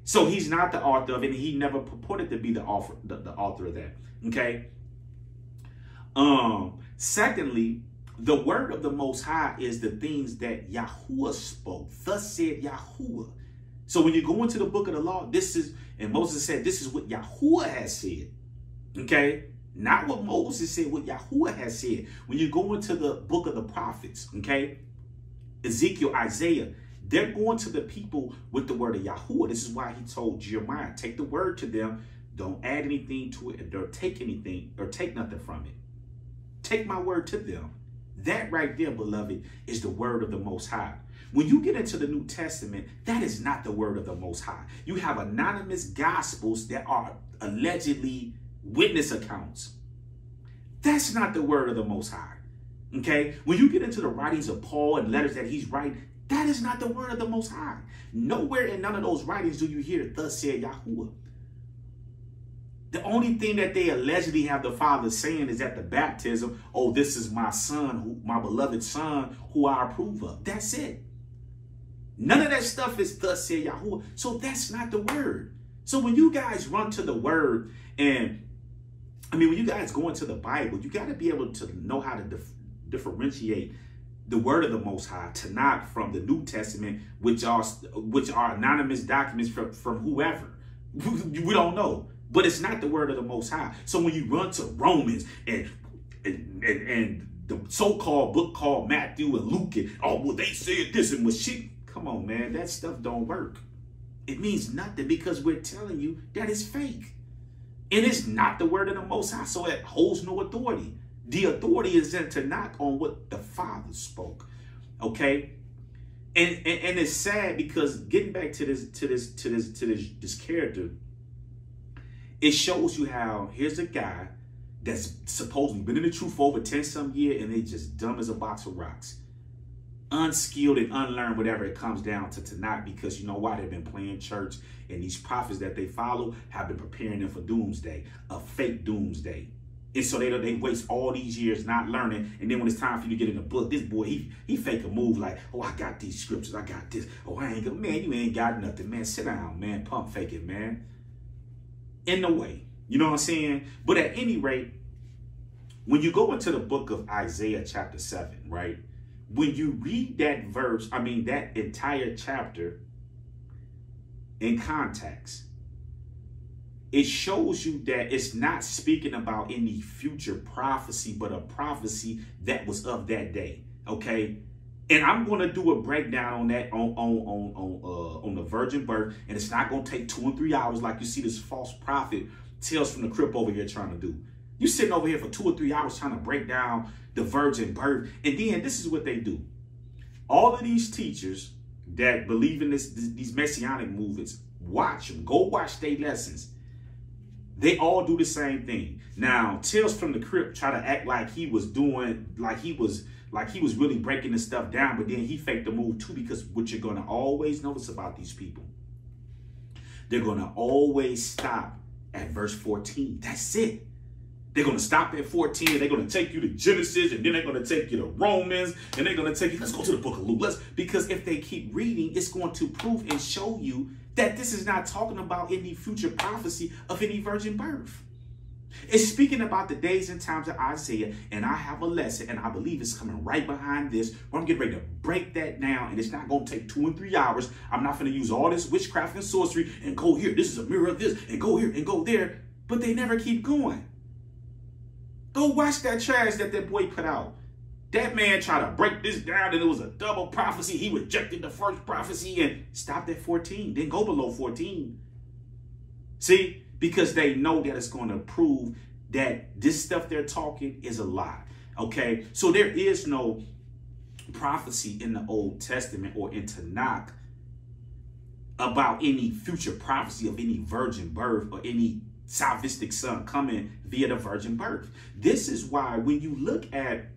So he's not the author of it, and he never purported to be the author of that. Okay. Secondly, the word of the Most High is the things that Yahuwah spoke. Thus said Yahuwah. So when you go into the book of the law, this is, and Moses said, this is what Yahuwah has said. Okay? Not what Moses said, what Yahuwah has said. When you go into the book of the prophets, okay? Ezekiel, Isaiah, they're going to the people with the word of Yahuwah. This is why he told Jeremiah, take the word to them. Don't add anything to it or take anything or take nothing from it. Take my word to them. That right there, beloved, is the word of the Most High. When you get into the New Testament, that is not the word of the Most High. You have anonymous gospels that are allegedly witness accounts. That's not the word of the Most High. Okay? When you get into the writings of Paul and letters that he's writing, that is not the word of the Most High. Nowhere in none of those writings do you hear, thus said Yahuwah. The only thing that they allegedly have the Father saying is at the baptism, oh, this is my son, my beloved son, who I approve of. That's it. None of that stuff is thus said Yahuwah. So that's not the word. So when you guys run to the word, and I mean, when you guys go into the Bible, you got to be able to know how to differentiate the word of the Most High, Tanakh, from the New Testament, which are anonymous documents from whoever. We don't know. But it's not the word of the Most High. So when you run to Romans and the so-called book called Matthew and Luke, and, oh, well, they said this and was shit. Come on, man. That stuff don't work. It means nothing because we're telling you that it's fake. And it's not the word of the Most High, so it holds no authority. The authority is in Tanakh on what the Father spoke. Okay? And it's sad because getting back to this character, it shows you how here's a guy that's supposedly been in the truth for over 10-some years, and they just dumb as a box of rocks. Unskilled and unlearned, whatever it comes down to tonight, because you know why? They've been playing church, and these prophets that they follow have been preparing them for doomsday, a fake doomsday. And so they waste all these years not learning, and then when it's time for you to get in the book, this boy, he fake a move like, oh, I got these scriptures, I got this. Oh, I ain't got, man, you ain't got nothing, man. Sit down, man. Pump fake it, man. In the way, you know what I'm saying? But at any rate, when you go into the book of Isaiah chapter 7, right? When you read that verse, I mean that entire chapter in context, it shows you that it's not speaking about any future prophecy, but a prophecy that was of that day. Okay. And I'm going to do a breakdown on that on the virgin birth. And it's not going to take 2 and 3 hours like you see this false prophet Tales from the Crypt over here trying to do. You sitting over here for 2 or 3 hours trying to break down the virgin birth. And then this is what they do. All of these teachers that believe in these messianic movements, watch them. Go watch their lessons. They all do the same thing. Now, Tales from the Crypt try to act like he was doing, like he was really breaking this stuff down, but then he faked the move too, because what you're going to always notice about these people, they're going to always stop at verse 14. That's it. They're going to stop at 14, and they're going to take you to Genesis, and then they're going to take you to Romans, and they're going to take you, let's go to the book of Luke. Because if they keep reading, it's going to prove and show you that this is not talking about any future prophecy of any virgin birth. It's speaking about the days and times of Isaiah, and I have a lesson, and I believe it's coming right behind this, where I'm getting ready to break that down, and it's not going to take 2 and 3 hours. I'm not going to use all this witchcraft and sorcery and go here, this is a mirror of this, and go here and go there, but they never keep going. Go watch that trash that boy put out. That man tried to break this down, and it was a double prophecy. He rejected the first prophecy and stopped at 14, didn't go below 14. See? Because they know that it's going to prove that this stuff they're talking is a lie. Okay? So there is no prophecy in the Old Testament or in Tanakh about any future prophecy of any virgin birth or any salvific son coming via the virgin birth. This is why when you look at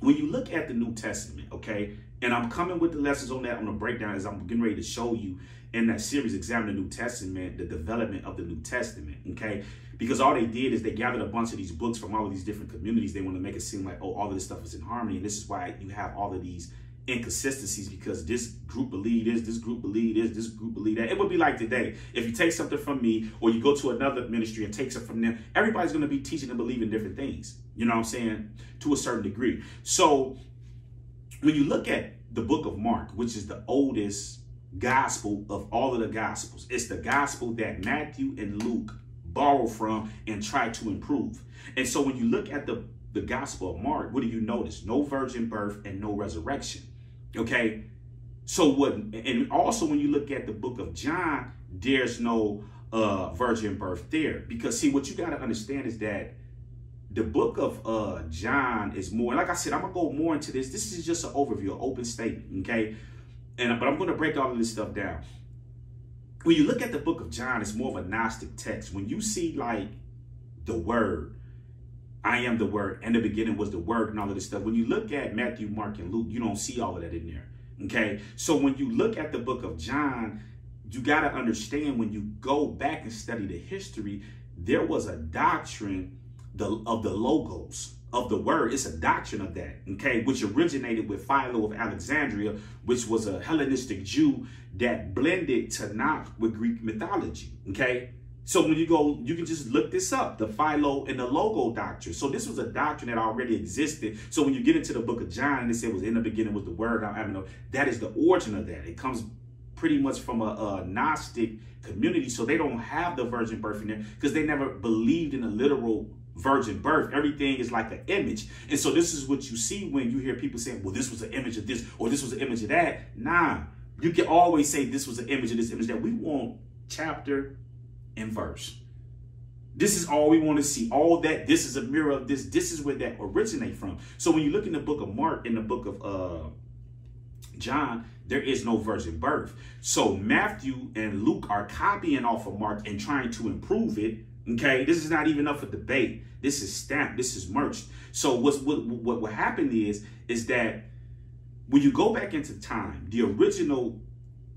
the New Testament, okay, and I'm coming with the lessons on that on the breakdown as I'm getting ready to show you in that series, Examine the New Testament, the development of the New Testament, okay? Because all they did is they gathered a bunch of these books from all of these different communities. They want to make it seem like, oh, all of this stuff is in harmony. And this is why you have all of these inconsistencies, because this group believe this group believe this group believe that. It would be like today. If you take something from me or you go to another ministry and take something from them, everybody's going to be teaching and believing different things. You know what I'm saying? To a certain degree. So when you look at the book of Mark, which is the oldest gospel of all of the gospels, it's the gospel that Matthew and Luke borrow from and try to improve. And so when you look at the gospel of Mark, what do you notice? No virgin birth and no resurrection. Okay. So what, and also when you look at the book of John, there's no virgin birth there, because see, what you got to understand is that the book of John is more, like I said, I'm going to go more into this. This is just an overview, an open statement. Okay. But I'm going to break all of this stuff down. When you look at the book of John, it's more of a Gnostic text. When you see like the word, I am the word, and the beginning was the word, and all of this stuff. When you look at Matthew, Mark, and Luke, you don't see all of that in there. Okay. So when you look at the book of John, you got to understand, when you go back and study the history, there was a doctrine of the logos, of the word. It's a doctrine of that, okay, which originated with Philo of Alexandria, which was a Hellenistic Jew that blended Tanakh with Greek mythology, okay? So when you go, you can just look this up, the Philo and the logo doctrine. So this was a doctrine that already existed. So when you get into the book of John, and it said was in the beginning was the word, that is the origin of that. It comes pretty much from a Gnostic community. So they don't have the virgin birth in there because they never believed in a literal virgin birth. Everything is like an image. And so this is what you see when you hear people saying, well, this was an image of this, or this was an image of that. Nah, you can always say this was an image of this, image that. We want chapter and verse. This is all we want to see. All that, this is a mirror of this. This is where that originates from. So when you look in the book of Mark, in the book of John, there is no virgin birth. So Matthew and Luke are copying off of Mark and trying to improve it. Okay, this is not even up for debate. This is stamped. This is merged. So what happened is that when you go back into time, the original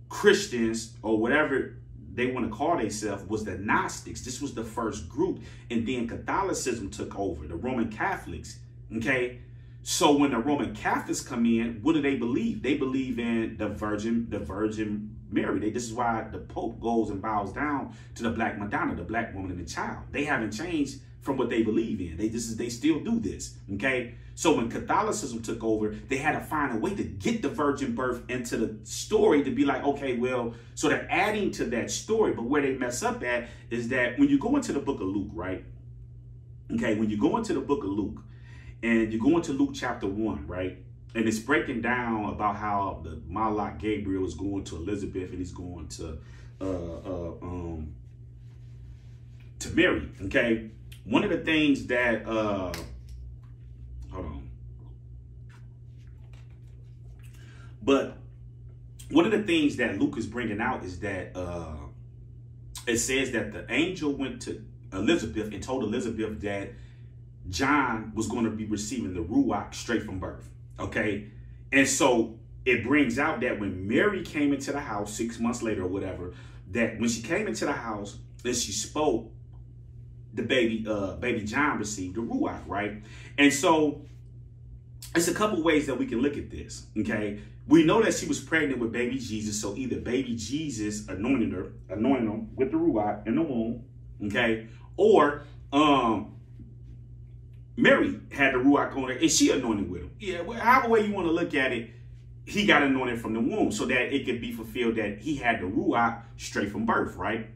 Christians or whatever they want to call themselves was the Gnostics. This was the first group. And then Catholicism took over, the Roman Catholics. Okay. So when the Roman Catholics come in, what do they believe? They believe in the Virgin Mary. This is why the Pope goes and bows down to the Black Madonna, the Black woman and the child. They haven't changed from what they believe in. They still do this. Okay. So when Catholicism took over, they had to find a way to get the virgin birth into the story to be like, okay, well, so they're adding to that story. But where they mess up at is that when you go into the book of Luke, right? Okay, when you go into the book of Luke and you go into Luke chapter 1, right? And it's breaking down about how the Malach Gabriel is going to Elizabeth and he's going to Mary, okay? One of the things that, hold on. But one of the things that Luke is bringing out is that it says that the angel went to Elizabeth and told Elizabeth that John was going to be receiving the Ruach straight from birth. Okay. And so it brings out that when Mary came into the house 6 months later or whatever, that when she came into the house and she spoke, the baby John received the Ruach, right? And so it's a couple ways that we can look at this, okay? We know that she was pregnant with baby Jesus, so either baby Jesus anointed him with the Ruach in the womb, okay? Or Mary had the Ruach on her and she anointed with him. Yeah, well, however way you want to look at it, he got anointed from the womb so that it could be fulfilled that he had the Ruach straight from birth, right?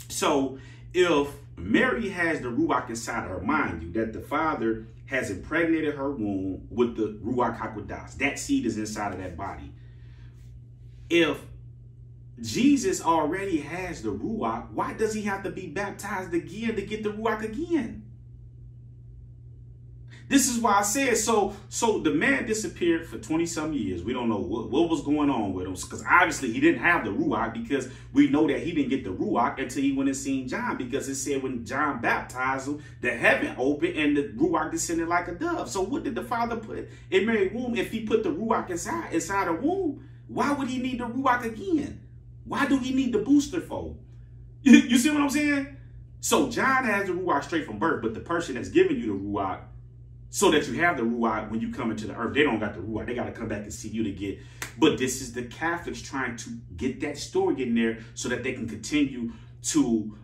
So if Mary has the Ruach inside of her, mind you, that the Father has impregnated her womb with the Ruach HaKodesh. That seed is inside of that body. If Jesus already has the Ruach, why does he have to be baptized again to get the Ruach again? This is why I said, so the man disappeared for 20-some years. We don't know what was going on with him, because obviously he didn't have the Ruach, because we know that he didn't get the Ruach until he went and seen John, because it said when John baptized him, the heaven opened and the Ruach descended like a dove. So what did the Father put in Mary's womb? If he put the Ruach inside her womb, why would he need the Ruach again? Why do he need the booster for? You see what I'm saying? So John has the Ruach straight from birth, but the person that's giving you the Ruach, so that you have the Ruach when you come into the earth, they don't got the Ruach. They got to come back and see you to get. But this is the Catholics trying to get that story in there so that they can continue to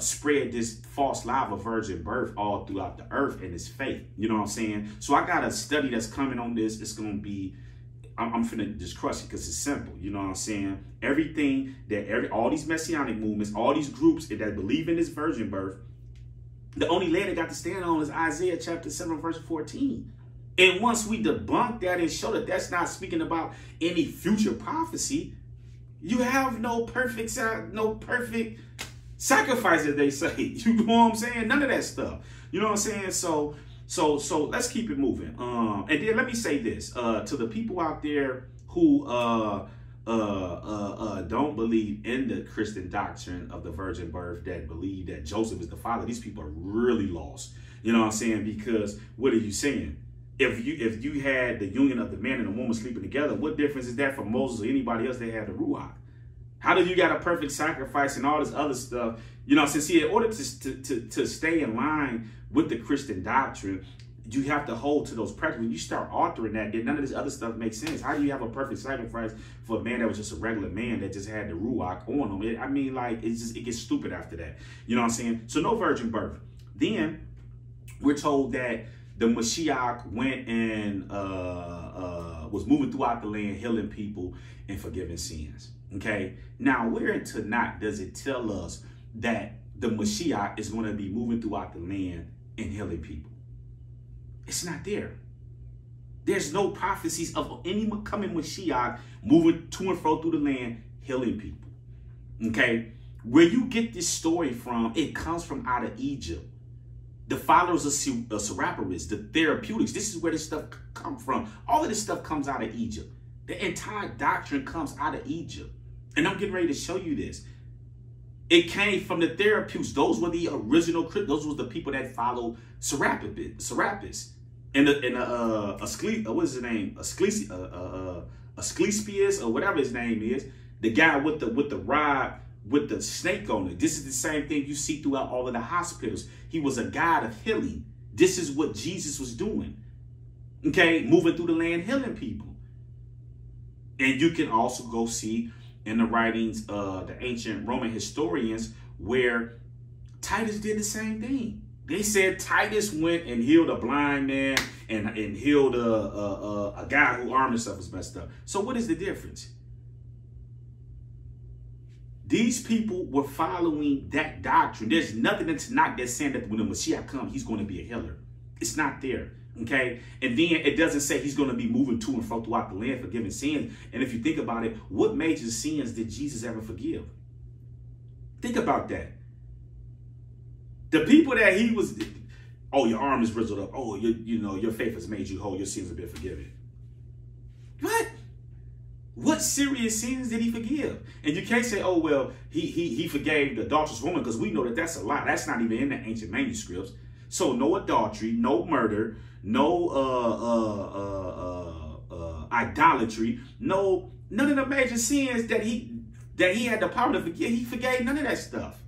spread this false lie of a virgin birth all throughout the earth and this faith. You know what I'm saying? So I got a study that's coming on this. It's going to be, I'm finna just crush it because it's simple. You know what I'm saying? Everything that all these messianic movements, all these groups that believe in this virgin birth, the only leg they got to stand on is Isaiah chapter 7, verse 14. And once we debunk that and show that that's not speaking about any future prophecy, you have no perfect sacrifice, as they say. You know what I'm saying? None of that stuff. You know what I'm saying? So let's keep it moving. And then let me say this to the people out there who don't believe in the Christian doctrine of the virgin birth, that believe that Joseph is the father. These people are really lost. You know what I'm saying? Because what are you saying? If you had the union of the man and the woman sleeping together, what difference is that for Moses or anybody else that had the Ruach? How do you got a perfect sacrifice and all this other stuff You know, since in order to stay in line with the Christian doctrine, you have to hold to those practices. When you start altering that, then none of this other stuff makes sense. How do you have a perfect sacrifice for a man that was just a regular man that just had the ruach on him? I mean, like, it gets stupid after that. You know what I'm saying? So no virgin birth. Then we're told that the Mashiach went and was moving throughout the land, healing people and forgiving sins. Okay. Now, where in Tanakh does it tell us that the Mashiach is going to be moving throughout the land and healing people? It's not there. There's no prophecies of any coming Mashiach moving to and fro through the land, healing people. Okay? Where you get this story from, it comes from out of Egypt. The followers of Serapis, the therapeutics, this is where this stuff comes from. All of this stuff comes out of Egypt. The entire doctrine comes out of Egypt. And I'm getting ready to show you this. It came from the therapeutics. Those were the original, those were the people that followed Serapis. And what is his name? Asclepius or whatever his name is. The guy with the rod with the snake on it. This is the same thing you see throughout all of the hospitals. He was a god of healing. This is what Jesus was doing. Okay, moving through the land, healing people. And you can also go see in the writings of the ancient Roman historians where Titus did the same thing. They said Titus went and healed a blind man and healed a guy who armed himself was messed up. So what is the difference? These people were following that doctrine. There's nothing in Tanakh that's saying that when the Mashiach comes, he's going to be a healer. It's not there. Okay. And then it doesn't say he's going to be moving to and fro throughout the land, forgiving sins. And if you think about it, what major sins did Jesus ever forgive? Think about that. The people that he was, oh, your arm is bristled up. Oh, your faith has made you whole. Your sins have been forgiven. What? What serious sins did he forgive? And you can't say, oh, well, he forgave the adulterous woman, because we know that that's a lie. That's not even in the ancient manuscripts. So no adultery, no murder, no idolatry, none of the major sins that he had the power to forgive. He forgave none of that stuff.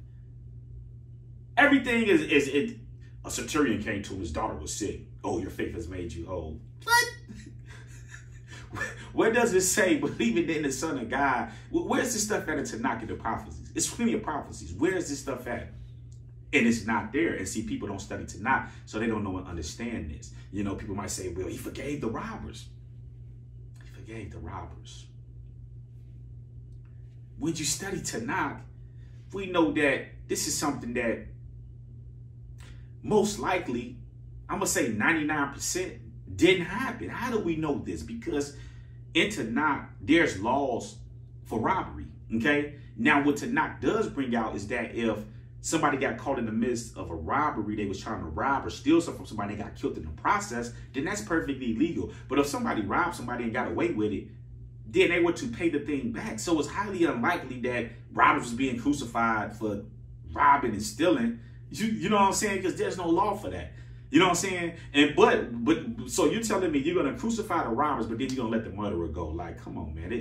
Everything is a centurion came to him, his daughter was sick. Oh, your faith has made you whole. What? Where does it say, believing in the Son of God? Where's this stuff at in Tanakh in the prophecies? It's plenty of prophecies. Where is this stuff at? And it's not there. And see, people don't study Tanakh, so they don't know and understand this. You know, people might say, well, he forgave the robbers. He forgave the robbers. When you study Tanakh, we know that this is something that most likely, I'm going to say 99% didn't happen. How do we know this? Because in Tanakh, there's laws for robbery, okay? Now, what Tanakh does bring out is that if somebody got caught in the midst of a robbery, they was trying to rob or steal something from somebody and got killed in the process, then that's perfectly legal. But if somebody robbed somebody and got away with it, then they were to pay the thing back. So it's highly unlikely that robbers was being crucified for robbing and stealing. You know what I'm saying? Because there's no law for that. You know what I'm saying? And but so you're telling me you're gonna crucify the robbers, but then you're gonna let the murderer go? Like, come on, man.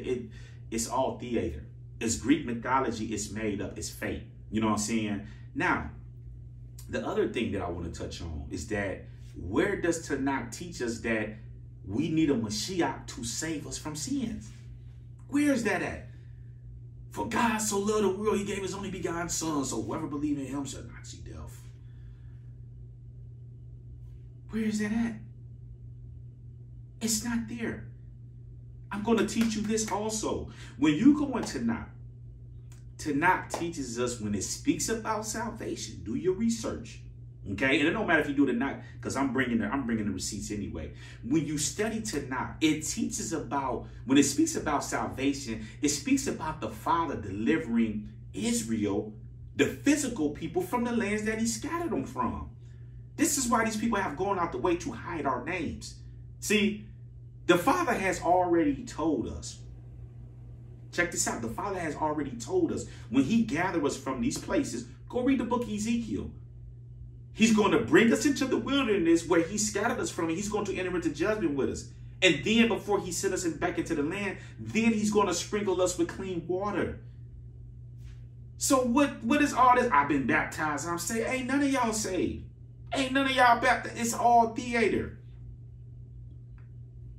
It's all theater. It's Greek mythology. It's made up. It's fake. You know what I'm saying? Now, the other thing that I want to touch on is that where does Tanakh teach us that we need a Mashiach to save us from sins? Where is that at? For God so loved the world, he gave his only begotten son, so whoever believes in him shall not see death. Where is that at? It's not there. I'm going to teach you this also. When you go into Tanakh teaches us when it speaks about salvation, do your research. Okay, and it don't matter if you do it or not, because I'm bringing the receipts anyway. When you study Tanakh, it teaches about, when it speaks about salvation, it speaks about the Father delivering Israel, the physical people, from the lands that he scattered them from. This is why these people have gone out the way to hide our names. See, the Father has already told us. Check this out. The Father has already told us when he gathered us from these places. Go read the book of Ezekiel. He's going to bring us into the wilderness where he scattered us from, and he's going to enter into judgment with us. And then before he sent us back into the land, then he's going to sprinkle us with clean water. So what is all this? I've been baptized. I'm saying, ain't none of y'all saved. Ain't none of y'all baptized. It's all theater.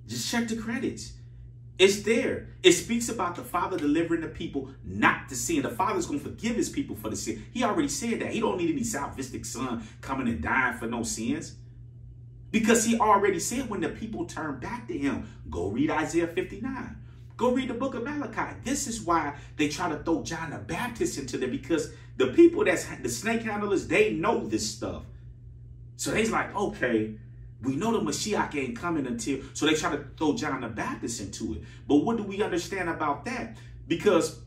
Just check the credits. It's there. It speaks about the Father delivering the people not to sin. The Father's going to forgive his people for the sin. He already said that. He don't need any salvific son coming and dying for no sins. Because he already said when the people turn back to him. Go read Isaiah 59. Go read the book of Malachi. This is why they try to throw John the Baptist into there. Because the people that's the snake handlers, they know this stuff. So they's like, okay, we know the Mashiach ain't coming until, so they try to throw John the Baptist into it. But what do we understand about that? Because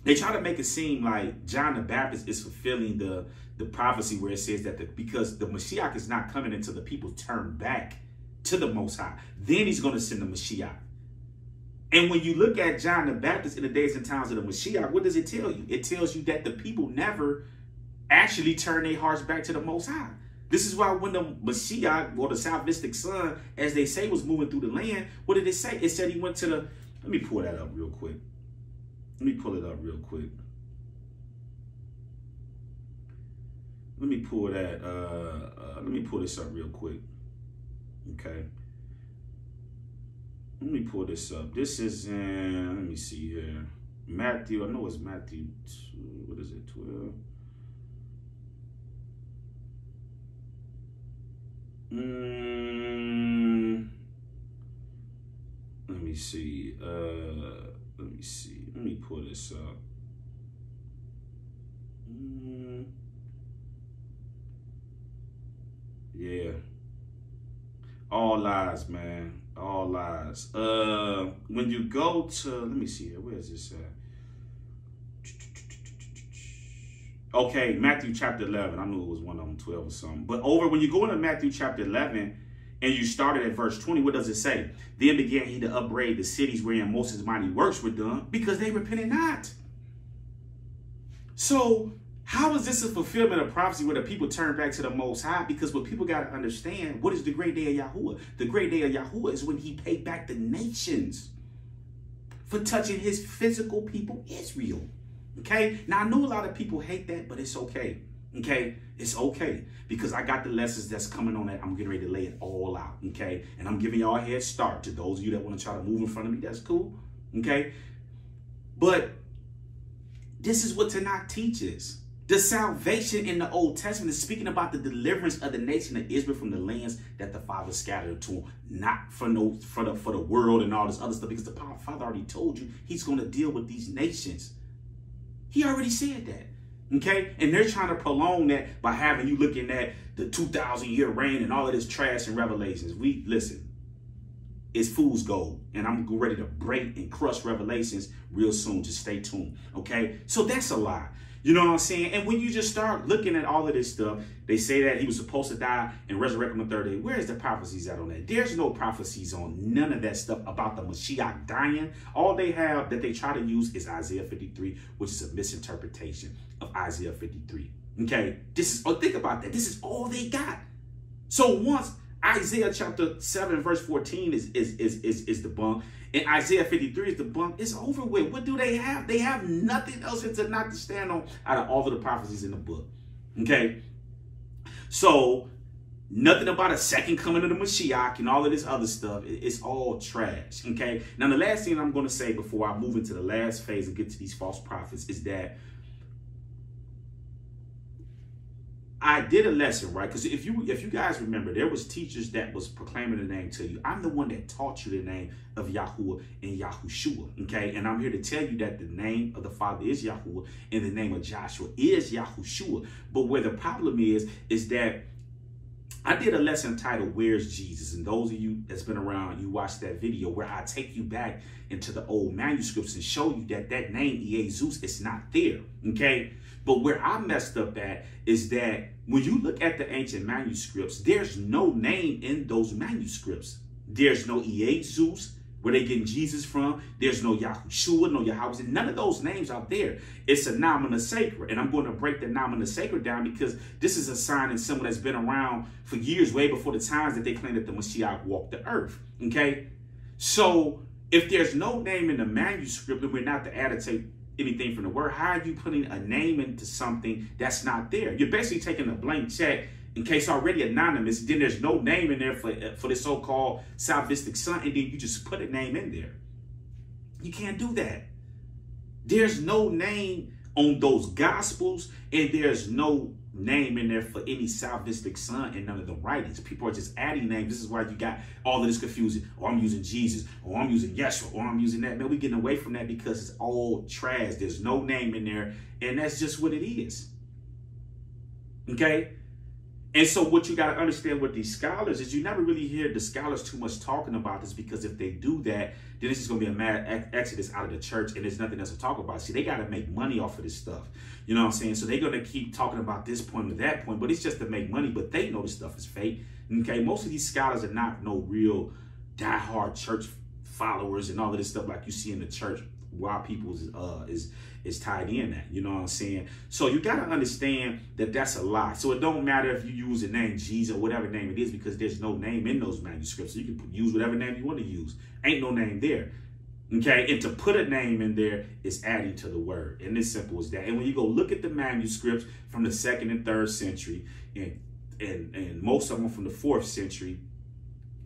they try to make it seem like John the Baptist is fulfilling the prophecy where it says that because the Mashiach is not coming until the people turn back to the Most High. Then he's going to send the Mashiach. And when you look at John the Baptist in the days and times of the Mashiach, what does it tell you? It tells you that the people never actually turn their hearts back to the Most High. This is why when the Mashiach, or the salvific son, as they say, was moving through the land, what did it say? It said he went to the, let me pull that up real quick. Let me pull it up real quick. Let me pull that, let me pull this up real quick. Okay. Let me pull this up. This is in, let me see here. Matthew, I know it's Matthew, what is it, 12? Let me see. Let me see. Let me pull this up. Yeah. All lies, man. All lies. When you go to, let me see here. Where is this at? Okay, Matthew chapter 11. I knew it was one of them, 12 or something. But over when you go into Matthew chapter 11 and you started at verse 20, what does it say? Then began he to upbraid the cities wherein Moses' mighty works were done because they repented not. So how is this a fulfillment of prophecy where the people turn back to the Most High? Because what people got to understand, what is the great day of Yahuwah? The great day of Yahuwah is when he paid back the nations for touching his physical people, Israel. Okay, now I know a lot of people hate that, but it's okay. Okay, it's okay because I got the lessons that's coming on that. I'm getting ready to lay it all out. Okay, and I'm giving y'all a head start to those of you that want to try to move in front of me. That's cool. Okay, but this is what Tanakh teaches. The salvation in the Old Testament is speaking about the deliverance of the nation of Israel from the lands that the Father scattered to them, not for the world and all this other stuff. Because the Father already told you He's going to deal with these nations. He already said that, okay? And they're trying to prolong that by having you looking at the 2,000-year reign and all of this trash and Revelations. Listen, it's fool's gold, and I'm ready to break and crush Revelations real soon. Just stay tuned, okay? So that's a lie. You know what I'm saying? And when you just start looking at all of this stuff, they say that he was supposed to die and resurrect on the third day. Where is the prophecies at on that? There's no prophecies on none of that stuff about the Mashiach dying. All they have that they try to use is Isaiah 53, which is a misinterpretation of Isaiah 53. Okay? Think about that. This is all they got. So once Isaiah chapter 7, verse 14 is debunked, and Isaiah 53 is debunked, it's over with. What do they have? They have nothing else to not to stand on out of all of the prophecies in the book. Okay? So, nothing about a second coming of the Mashiach and all of this other stuff. It's all trash. Okay? Now, the last thing I'm going to say before I move into the last phase and get to these false prophets is that I did a lesson, right? Because if you guys remember, there was teachers that was proclaiming the name to you. I'm the one that taught you the name of Yahuwah and Yahushua, okay? And I'm here to tell you that the name of the Father is Yahuwah and the name of Joshua is Yahushua. But where the problem is that I did a lesson titled, Where's Jesus? And those of you that's been around, you watched that video where I take you back into the old manuscripts and show you that that name, Jesus, is not there, okay? But where I messed up at is that when you look at the ancient manuscripts, there's no name in those manuscripts. There's no Jesus, where they getting Jesus from. There's no Yahushua, no Yahweh. None of those names are there. It's a nomina sacra. And I'm going to break the nomina sacra down because this is a sign and symbol that's been around for years, way before the times that they claim that the Mashiach walked the earth. Okay? So if there's no name in the manuscript, then we're not to anything from the word. How are you putting a name into something that's not there? You're basically taking a blank check in case already anonymous. Then there's no name in there for the so-called salvific son, and then you just put a name in there. You can't do that. There's no name on those gospels, and there's no name in there for any salvific son in none of the writings. People are just adding names. This is why you got all of this confusion. Oh, I'm using Jesus, or I'm using Yeshua, or I'm using that. Man, we're getting away from that because it's all trash. There's no name in there, and that's just what it is. Okay? And so what you got to understand with these scholars is you never really hear the scholars too much talking about this, because if they do that, then this is going to be a mad exodus out of the church, and there's nothing else to talk about. See, they got to make money off of this stuff. You know what I'm saying? So they're going to keep talking about this point or that point, but it's just to make money. But they know this stuff is fake. Okay? Most of these scholars are not no real diehard church followers and all of this stuff like you see in the church while people is tied in at, you know what I'm saying? So you got to understand that that's a lie. So it don't matter if you use the name Jesus or whatever name it is, because there's no name in those manuscripts. So you can use whatever name you want to use. Ain't no name there. Okay, and to put a name in there is adding to the word, and it's simple as that. And when you go look at the manuscripts from the 2nd and 3rd century, and most of them from the 4th century,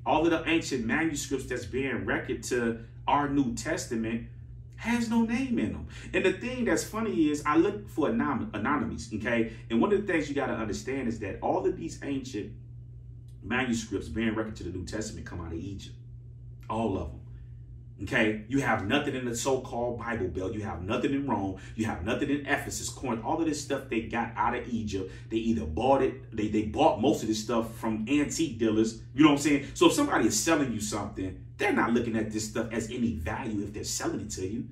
all of the ancient manuscripts that's being recorded to our New Testament has no name in them. And the thing that's funny is I look for anonymies, okay? And one of the things you got to understand is that all of these ancient manuscripts being recorded to the New Testament come out of Egypt. All of them. Okay, you have nothing in the so-called Bible Belt. You have nothing in Rome. You have nothing in Ephesus, Corinth. All of this stuff they got out of Egypt. They either bought it. They bought most of this stuff from antique dealers. You know what I'm saying? So if somebody is selling you something, they're not looking at this stuff as any value if they're selling it to you.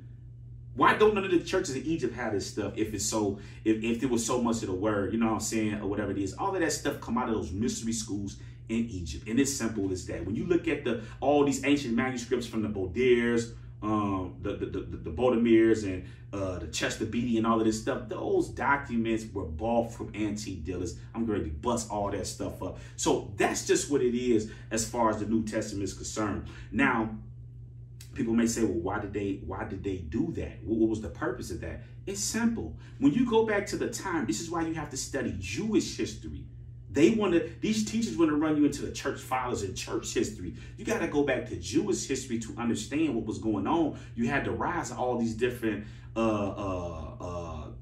Why don't none of the churches in Egypt have this stuff if it's so, if there was so much of the word, you know what I'm saying, or whatever it is? All of that stuff come out of those mystery schools in Egypt. And it's simple as that. When you look at all these ancient manuscripts from the Baudiers, the Bodemirs, and the Chester Beatty and all of this stuff, those documents were bought from antique dealers. I'm going to bust all that stuff up. So that's just what it is as far as the New Testament is concerned. Now, people may say, well, why did they do that? What was the purpose of that? It's simple. When you go back to the time, this is why you have to study Jewish history. These teachers want to run you into the church fathers and church history. You got to go back to Jewish history to understand what was going on. You had the rise of all these different so-called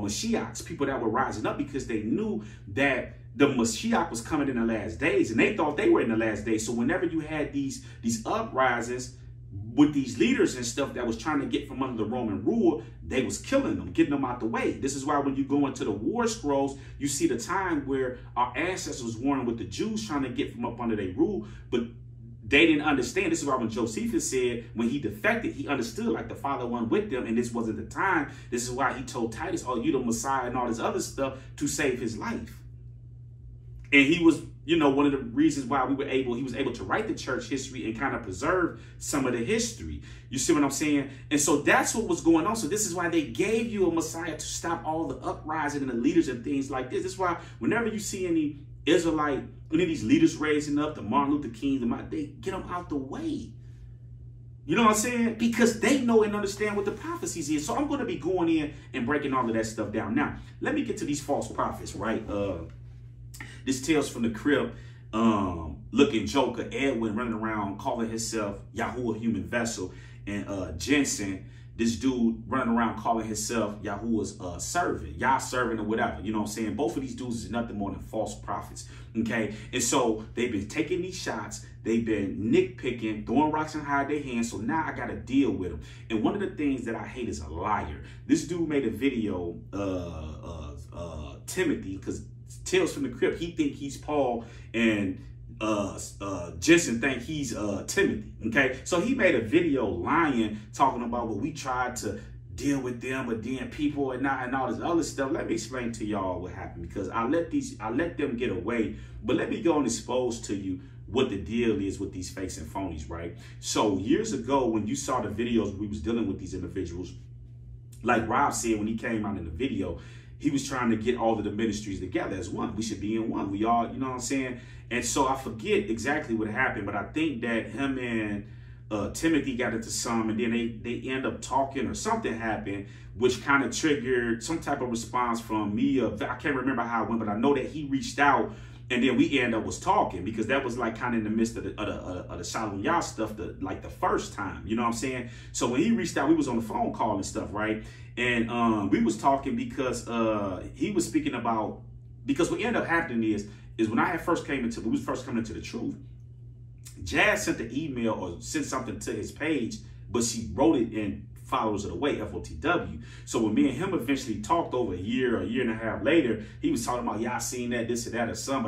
Mashiachs, people that were rising up because they knew that the Mashiach was coming in the last days, and they thought they were in the last days. So whenever you had these uprisings with these leaders and stuff that was trying to get from under the Roman rule, they was killing them, getting them out the way. This is why when you go into the war scrolls, you see the time where our ancestors was warring with the Jews trying to get from up under their rule, but they didn't understand. This is why when Josephus said when he defected, he understood like the Father went with them, and this wasn't the time. This is why he told Titus, oh, you the Messiah and all this other stuff to save his life. And he was, you know, one of the reasons why he was able to write the church history and kind of preserve some of the history. You see what I'm saying? And so that's what was going on. So this is why they gave you a Messiah to stop all the uprising and the leaders and things like this. This is why whenever you see any Israelite, any of these leaders raising up, the Martin Luther King, they get them out the way. You know what I'm saying? Because they know and understand what the prophecies is. So I'm going to be going in and breaking all of that stuff down. Now, let me get to these false prophets, right? This Tales from the Crypt looking joker, Edwin, running around calling himself Yahuwah human vessel, and Jensen, this dude running around calling himself Yahuwah's servant, Yah servant or whatever. You know what I'm saying? Both of these dudes is nothing more than false prophets. Okay? And so they've been taking these shots. They've been nitpicking, throwing rocks and hiding their hands. So now I got to deal with them. And one of the things that I hate is a liar. This dude made a video, Timothy, because Tales from the Crypt, he think he's Paul, and Jensen think he's Timothy. Okay, so he made a video lying, talking about what we tried to deal with them, but then people and all this other stuff. Let me explain to y'all what happened, because I let them get away, but let me go and expose to you what the deal is with these fakes and phonies, right? So years ago, when you saw the videos, we was dealing with these individuals, like Rob said when he came out in the video, he was trying to get all of the ministries together as one. We should be in one. We all, you know what I'm saying? And so I forget exactly what happened, but I think that him and Timothy got into some, and then they end up talking or something happened, which kind of triggered some type of response from me. I can't remember how it went, but I know that he reached out, and then we end up was talking, because that was like kind of in the midst of the Shalom Yah stuff, like the first time, you know what I'm saying? So when he reached out, we was on the phone call and stuff, right? And we was talking because he was speaking about, because what ended up happening is when I first came into the truth, Jazz sent the email or sent something to his page, but she wrote it in Followers of the Way, F.O.T.W. So when me and him eventually talked over a year and a half later, he was talking about, yeah, I seen that, this or that, or some,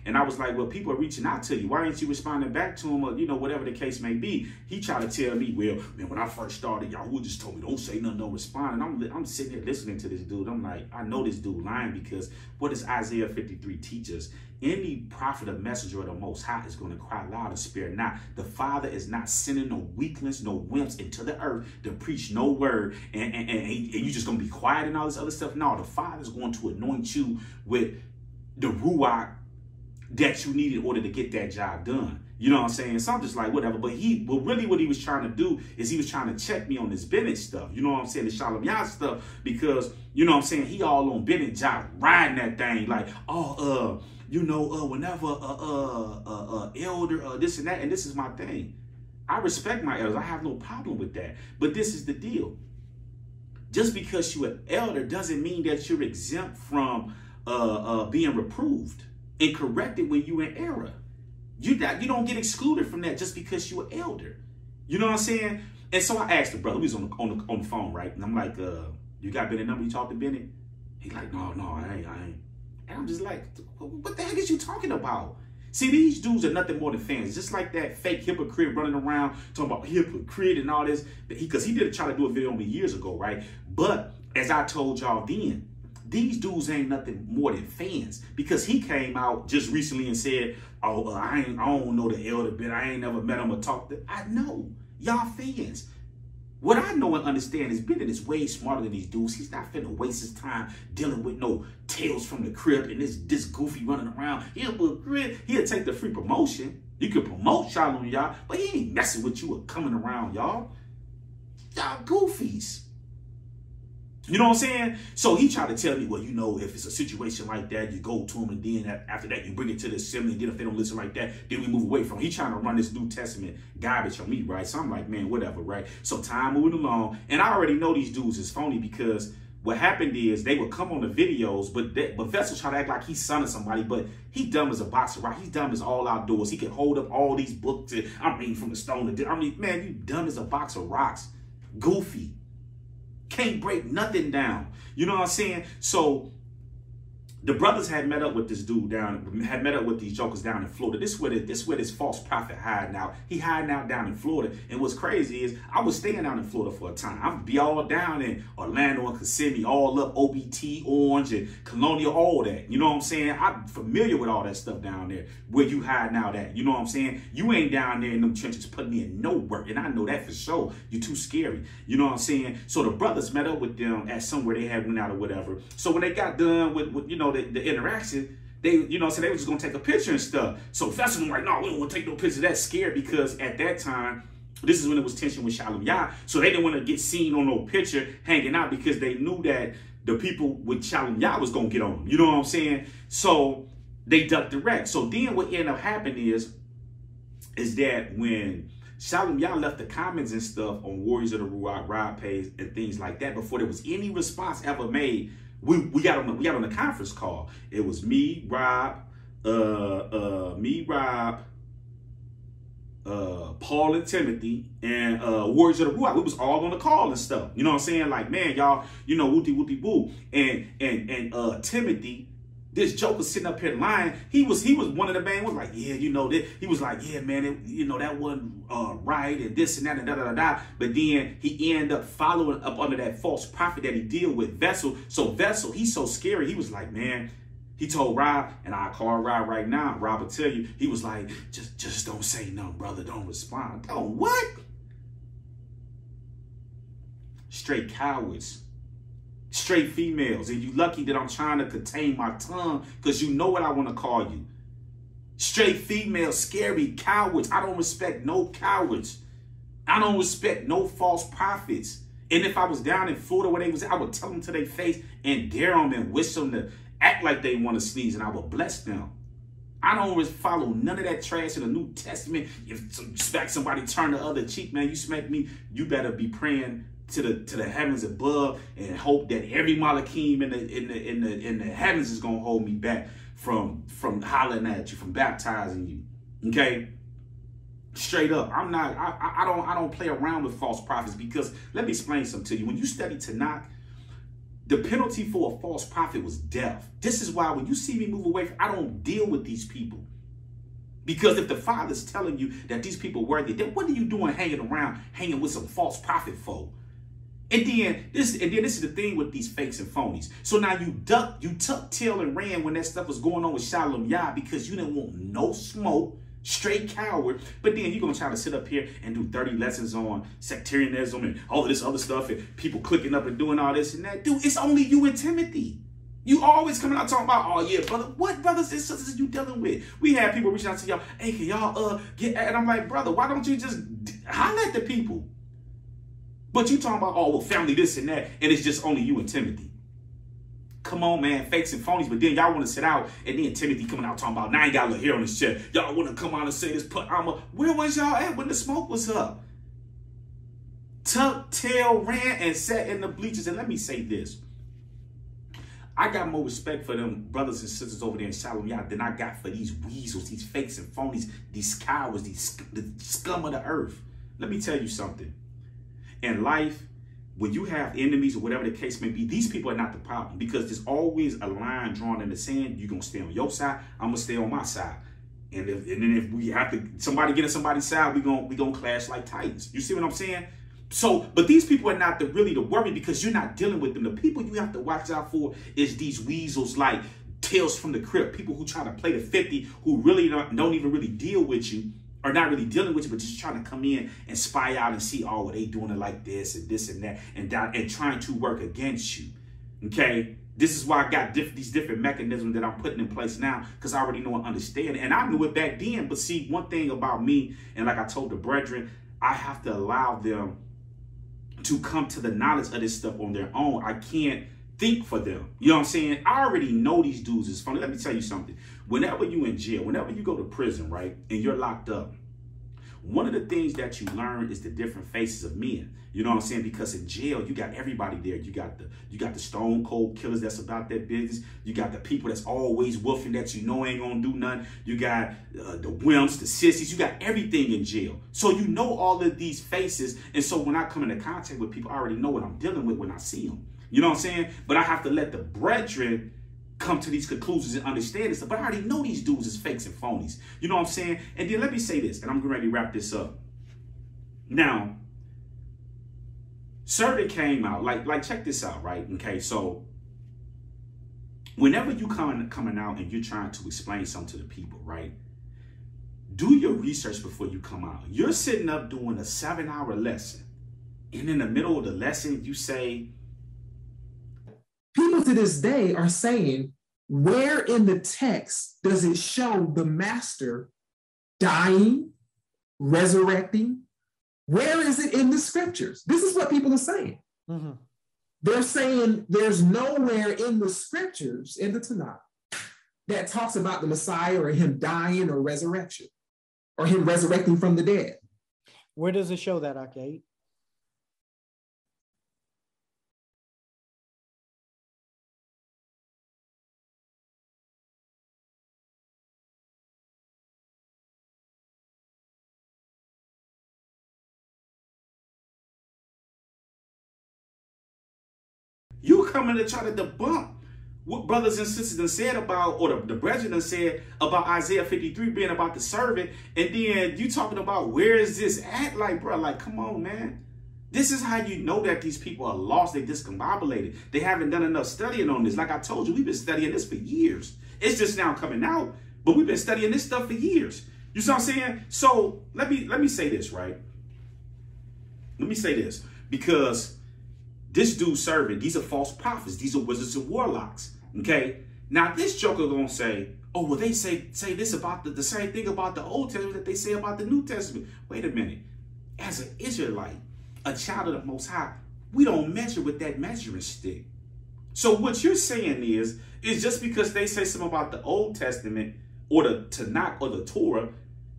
and I was like, well, people are reaching out to you. Why ain't you responding back to them, or, you know, whatever the case may be? He tried to tell me, well, man, when I first started, Yahuwah just told me, don't say nothing, don't respond. And I'm sitting here listening to this dude. I'm like, I know this dude lying, because what does Isaiah 53 teach us? Any prophet or messenger of the Most High is going to cry loud and spare not. The Father is not sending no weaklings, no wimps into the earth to preach no word, and you just going to be quiet and all this other stuff. No, the Father is going to anoint you with the Ruach that you need in order to get that job done. You know what I'm saying? So I'm just like, whatever. But really what he was trying to do is he was trying to check me on this Bennett stuff. You know what I'm saying? The Shalom Yah stuff. Because, you know what I'm saying, he all on Bennett job riding that thing like, oh, you know, whenever elder, this and that, and this is my thing. I respect my elders. I have no problem with that. But this is the deal. Just because you're an elder doesn't mean that you're exempt from being reproved and corrected when you're in error. You don't get excluded from that just because you're an elder. You know what I'm saying? And so I asked the brother, we was on the phone, right? And I'm like, you got Bennett number? You talked to Bennett? He like, no, I ain't. And I'm just like, what the heck is you talking about? See, these dudes are nothing more than fans. Just like that fake hypocrite running around talking about hypocrite and all this. Because he did try to do a video on me years ago, right? But as I told y'all then, these dudes ain't nothing more than fans. Because he came out just recently and said, oh, I don't know the elder bit. I ain't never met him or talked to. I know. Y'all fans. What I know and understand is Bennett is way smarter than these dudes. He's not finna waste his time dealing with no tales from the crib and this goofy running around. He'll take the free promotion. You can promote Shalom Yah, but he ain't messing with you or coming around, y'all. Y'all goofies. You know what I'm saying? So he tried to tell me, well, you know, if it's a situation like that, you go to him, and then after that, you bring it to the assembly, and then if they don't listen like that, then we move away from him. He trying to run this New Testament garbage on me, right? So I'm like, man, whatever, right? So time moving along, and I already know these dudes is phony, because what happened is they would come on the videos, but Vessel try to act like he's son of somebody, but he dumb as a box of rock. He's dumb as all outdoors. He can hold up all these books. I'm reading from the stone. Man, you dumb as a box of rocks. Goofy. Can't break nothing down. You know what I'm saying? So the brothers had met up with this dude had met up with these jokers down in Florida. This is where this false prophet hiding out. He hiding out down in Florida. And what's crazy is I was staying down in Florida for a time. I would be all down in Orlando and Kissimmee, all up OBT, Orange, and Colonial, all that. You know what I'm saying? I'm familiar with all that stuff down there where you hiding out at. You know what I'm saying? You ain't down there in them trenches putting in no work. And I know that for sure. You're too scary. You know what I'm saying? So the brothers met up with them at somewhere they had went out or whatever. So when they got done with you know, the interaction, they, you know, so they were just gonna take a picture and stuff. So Festival was like, no, we don't want to take no pictures. That's scared, because at that time, this is when it was tension with Shalom Yah. So they didn't want to get seen on no picture hanging out, because they knew that the people with Shalom Yah was gonna get on them. You know what I'm saying? So they ducked the wreck. So then what ended up happening is that when Shalom Yah left the comments and stuff on Warriors of the Ruach, Rob Pays, and things like that, before there was any response ever made, we got on the conference call. It was me, Rob, Paul and Timothy, and Warriors of the Ruach. We was all on the call and stuff. You know what I'm saying? Like, man, y'all, you know, wooty boo. And Timothy, this joker sitting up here lying. He was one of the main ones, like, yeah, you know that. He was like, yeah, man, you know, that wasn't right, and this and that and da. But then he ended up following up under that false prophet that he deal with, Vessel. So Vessel, he's so scary. He was like, man, he told Rob, and I call Rob right now. Rob will tell you, he was like, just don't say nothing, brother. Don't respond. Oh, what? Straight cowards. Straight females. And you lucky that I'm trying to contain my tongue, because you know what I want to call you. Straight females, scary, cowards. I don't respect no cowards. I don't respect no false prophets. And if I was down in Florida where they was, I would tell them to their face and dare them and wish them to act like they want to sneeze, and I would bless them. I don't follow none of that trash in the New Testament. If you smack somebody, turn the other cheek, man. You smack me, you better be praying to the heavens above and hope that every Malachim in the heavens is gonna hold me back from hollering at you, from baptizing you. Okay? Straight up. I don't play around with false prophets, because let me explain something to you. When you study Tanakh, the penalty for a false prophet was death. This is why when you see me move away, I don't deal with these people. Because if the Father's telling you that these people are worthy, then what are you doing hanging with some false prophet folk? And then this is the thing with these fakes and phonies. So now you tucked tail and ran when that stuff was going on with Shalom Yah, because you didn't want no smoke. Straight coward. But then you're going to try to sit up here and do 30 lessons on sectarianism and all of this other stuff and people clicking up and doing all this and that. Dude, it's only you and Timothy. You always coming out talking about, oh yeah, brother, what brothers and sisters are you dealing with? We had people reaching out to y'all, hey, can y'all get, and I'm like, brother, why don't you just holler at the people? But you talking about, oh, well, family, this and that, and it's just only you and Timothy. Come on, man, fakes and phonies, but then y'all want to sit out, and then Timothy coming out talking about, now I ain't got a little hair on his chest. Y'all want to come out and say this, where was y'all at when the smoke was up? Tucked tail, ran, and sat in the bleachers. And let me say this. I got more respect for them brothers and sisters over there in Shalom Yah than I got for these weasels, these fakes and phonies, these cowards, the scum of the earth. Let me tell you something. In life, when you have enemies or whatever the case may be, these people are not the problem, because there's always a line drawn in the sand. You're going to stay on your side. I'm going to stay on my side. And then if we have to, somebody get on somebody's side, we're going to clash like titans. You see what I'm saying? So, but these people are not really the worry, because you're not dealing with them. The people you have to watch out for is these weasels like Tales from the Crypt, people who try to play the 50, who really don't even really deal with you. Or not really dealing with you, but just trying to come in and spy out and see, oh, they doing it like this and that, and trying to work against you. Okay? This is why I got these different mechanisms that I'm putting in place now, because I already know and understand. And I knew it back then. But see, one thing about me, and like I told the brethren, I have to allow them to come to the knowledge of this stuff on their own. I can't think for them. You know what I'm saying? I already know these dudes is funny. Let me tell you something. Whenever you in jail, whenever you go to prison, right, and you're locked up, one of the things that you learn is the different faces of men. You know what I'm saying? Because in jail, you got everybody there. You got the stone cold killers that's about that business. You got the people that's always woofing that you know ain't gonna do nothing. You got the wimps, the sissies. You got everything in jail. So you know all of these faces. And so when I come into contact with people, I already know what I'm dealing with when I see them. You know what I'm saying? But I have to let the brethren come to these conclusions and understand this. But I already know these dudes is fakes and phonies. You know what I'm saying? And then let me say this, and I'm ready to wrap this up. Now, survey came out, like check this out, right? Okay, so whenever you coming out and you're trying to explain something to the people, right? Do your research before you come out. You're sitting up doing a 7-hour lesson, and in the middle of the lesson, you say, people to this day are saying, where in the text does it show the master dying, resurrecting? Where is it in the scriptures? This is what people are saying. Mm-hmm. They're saying there's nowhere in the scriptures, in the Tanakh, that talks about the Messiah or him dying or resurrection, or him resurrecting from the dead. Where does it show that, Arcade? You coming to try to debunk what brothers and sisters done said about, or the brethren done said about Isaiah 53 being about the servant, and then you talking about where is this at? Like, bro, like, come on, man. This is how you know that these people are lost. They discombobulated. They haven't done enough studying on this. Like I told you, we've been studying this for years. It's just now coming out, but we've been studying this stuff for years. You see what I'm saying? So let me say this, right? Let me say this, because this dude's servant, these are false prophets. These are wizards and warlocks, okay? Now, this joker gonna say, oh, well, they say this about the same thing about the Old Testament that they say about the New Testament. Wait a minute. As an Israelite, a child of the Most High, we don't measure with that measuring stick. So what you're saying is just because they say something about the Old Testament or the Tanakh or the Torah,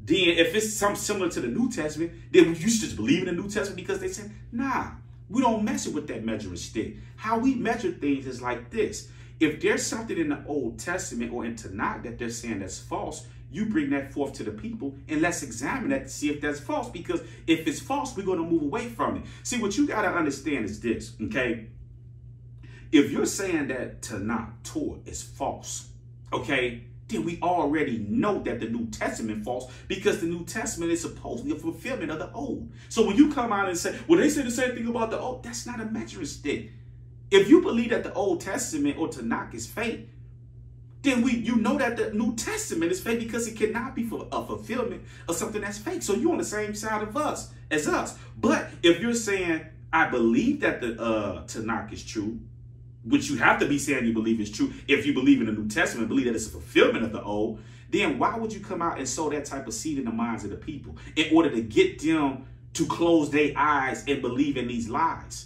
then if it's something similar to the New Testament, then you should just believe in the New Testament because they said, nah, we don't measure with that measuring stick. How we measure things is like this. If there's something in the Old Testament or in Tanakh that they're saying that's false, you bring that forth to the people and let's examine that to see if that's false. Because if it's false, we're going to move away from it. See, what you got to understand is this, okay? If you're saying that Tanakh, Torah is false, okay, then we already know that the New Testament is false because the New Testament is supposedly a fulfillment of the Old. So when you come out and say, well, they say the same thing about the Old, that's not a measuring stick. If you believe that the Old Testament or Tanakh is fake, then you know that the New Testament is fake because it cannot be for a fulfillment of something that's fake. So you're on the same side of us as us. But if you're saying, I believe that the Tanakh is true, which you have to be saying you believe is true. If you believe in the New Testament, believe that it's a fulfillment of the Old, then why would you come out and sow that type of seed in the minds of the people in order to get them to close their eyes and believe in these lies?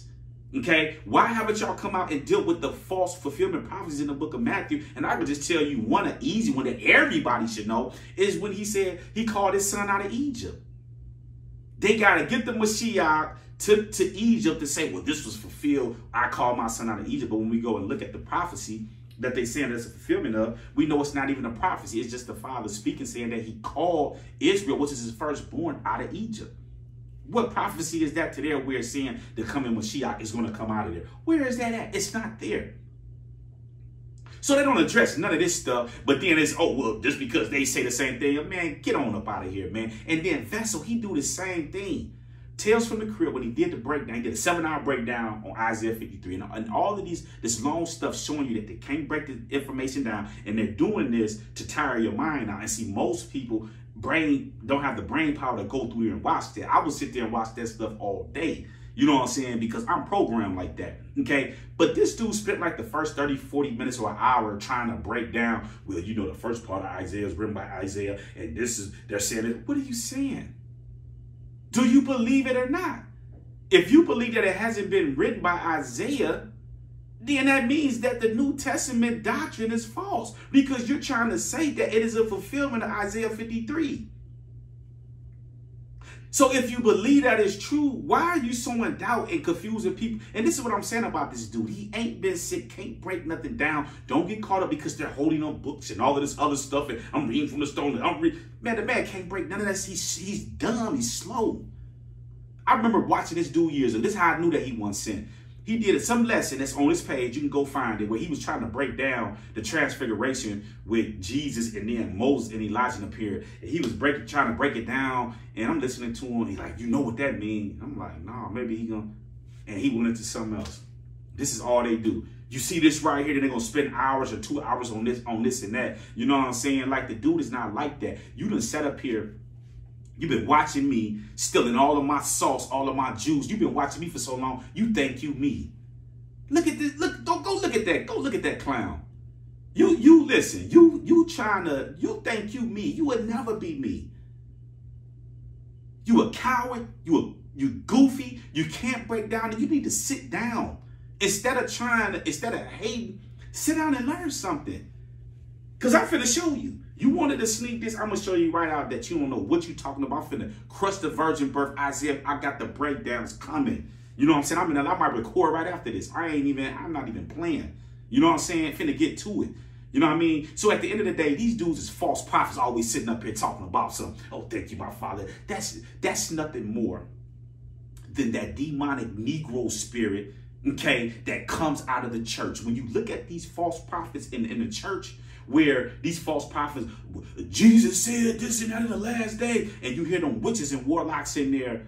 Okay, why haven't y'all come out and deal with the false fulfillment prophecies in the book of Matthew? And I would just tell you one, an easy one that everybody should know is when he said he called his son out of Egypt. They got to get the Mashiach to Egypt to say, well, this was fulfilled. I called my son out of Egypt. But when we go and look at the prophecy that they saying there's a fulfillment of, we know it's not even a prophecy. It's just the Father speaking, saying that he called Israel, which is his firstborn, out of Egypt. What prophecy is that to there where it's saying the coming Mashiach is going to come out of there? Where is that at? It's not there. So they don't address none of this stuff, but then it's, oh, well, just because they say the same thing, man, get on up out of here, man. And then Vessel, he do the same thing. Tales from the Crib, when he did the breakdown, he did a 7-hour breakdown on Isaiah 53. And all of this long stuff showing you that they can't break the information down. And they're doing this to tire your mind out. And see, most people don't have the brain power to go through here and watch that. I would sit there and watch that stuff all day. You know what I'm saying? Because I'm programmed like that. Okay. But this dude spent like the first 30, 40 minutes or an hour trying to break down, well, you know, the first part of Isaiah is written by Isaiah. And they're saying it. What are you saying? Do you believe it or not? If you believe that it hasn't been written by Isaiah, then that means that the New Testament doctrine is false because you're trying to say that it is a fulfillment of Isaiah 53. So if you believe that is true, why are you sowing doubt and confusing people? And this is what I'm saying about this dude. He ain't been sick, can't break nothing down. Don't get caught up because they're holding on books and all of this other stuff. And I'm reading from the stone. Man, the man can't break none of that. He's dumb. He's slow. I remember watching this dude years ago. This is how I knew that he wasn't sent. He did some lesson that's on his page. You can go find it, where he was trying to break down the transfiguration with Jesus and then Moses and Elijah appeared. And he was trying to break it down. And I'm listening to him. He's like, you know what that means? I'm like, nah, maybe he gonna. And he went into something else. This is all they do. You see this right here, then they're gonna spend hours or 2 hours on this and that. You know what I'm saying? Like, the dude is not like that. You done sat up here. You've been watching me, stealing all of my sauce, all of my juice. You've been watching me for so long. You think you me. Look at this. Look, go look at that. Go look at that clown. You listen. You think you me. You would never be me. You a coward. You goofy. You can't break down. You need to sit down. Instead of hating, sit down and learn something. Because I'm finna show you. You wanted to sneak this, I'm going to show you right out that you don't know what you're talking about. I'm finna crush the virgin birth, Isaiah. I got the breakdowns coming. You know what I'm saying? I might record right after this. I'm not even playing. You know what I'm saying? Finna get to it. You know what I mean? So at the end of the day, these dudes is false prophets always sitting up here talking about something. Oh, thank you, my Father. That's nothing more than that demonic Negro spirit, okay, that comes out of the church. When you look at these false prophets in the church, where these false prophets, Jesus said this and that in the last day, and you hear them witches and warlocks in there,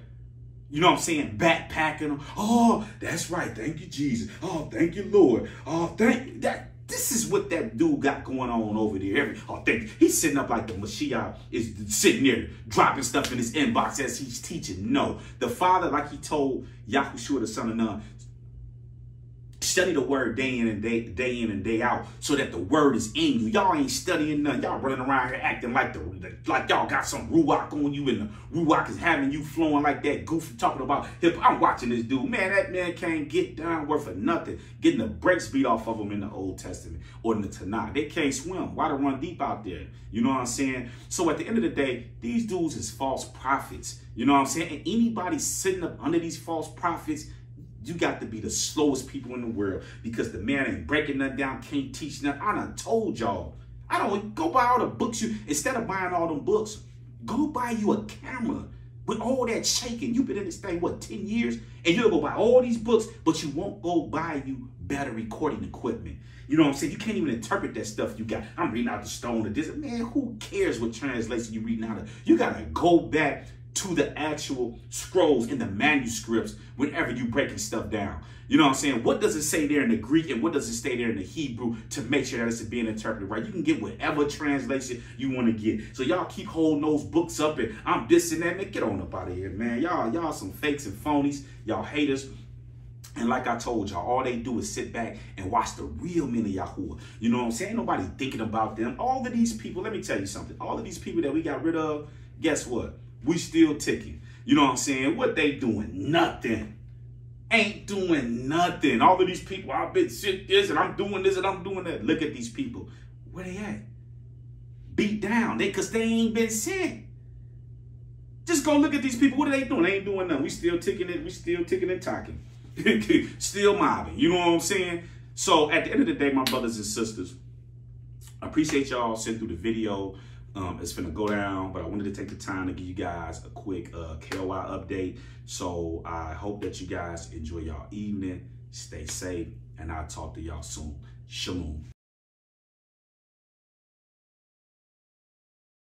you know what I'm saying, backpacking them. Oh, that's right. Thank you, Jesus. Oh, thank you, Lord. Oh, thank you. This is what that dude got going on over there. He's sitting up like the Mashiach is sitting there dropping stuff in his inbox as he's teaching. No, the Father, like he told Yahushua the Son of Nun, Study the word day in and day out, so that the word is in you. Y'all ain't studying nothing. Y'all running around here acting like like y'all got some ruach on you, and the ruach is having you flowing like that goofy talking about hip. I'm watching this dude, man. That man can't get down worth of nothing, getting the brakes beat off of him in the Old Testament or in the Tanakh. They can't swim. Why to run deep out there? You know what I'm saying? So at the end of the day, these dudes is false prophets. You know what I'm saying? And anybody sitting up under these false prophets, you got to be the slowest people in the world, because the man ain't breaking nothing down, can't teach nothing. I done told y'all. I don't go buy all the books. Instead of buying all them books, go buy you a camera with all that shaking. You've been in this thing, what, 10 years? And you'll go buy all these books, but you won't go buy you better recording equipment. You know what I'm saying? You can't even interpret that stuff you got. I'm reading out the stone of this. Man, who cares what translation you're reading out of? You got to go back to the actual scrolls and the manuscripts whenever you breaking stuff down. You know what I'm saying? What does it say there in the Greek and what does it say there in the Hebrew to make sure that it's being interpreted right? You can get whatever translation you want to get. So y'all keep holding those books up and I'm this and that. Man, get on up out of here, man. Y'all some fakes and phonies. Y'all haters. And like I told y'all, all they do is sit back and watch the real men of Yahuwah. You know what I'm saying? Ain't nobody thinking about them. All of these people, let me tell you something. All of these people that we got rid of, guess what? We still ticking. You know what I'm saying? What they doing? Nothing. Ain't doing nothing. All of these people, I've been sick this and I'm doing this and I'm doing that. Look at these people. Where they at? Beat down. Because they ain't been sent. Just go look at these people. What are they doing? They ain't doing nothing. We still ticking it. We still ticking and talking. Still mobbing. You know what I'm saying? So at the end of the day, my brothers and sisters, I appreciate y'all sitting through the video. It's finna go down, but I wanted to take the time to give you guys a quick K.O.I update. So I hope that you guys enjoy y'all evening. Stay safe, and I'll talk to y'all soon. Shalom.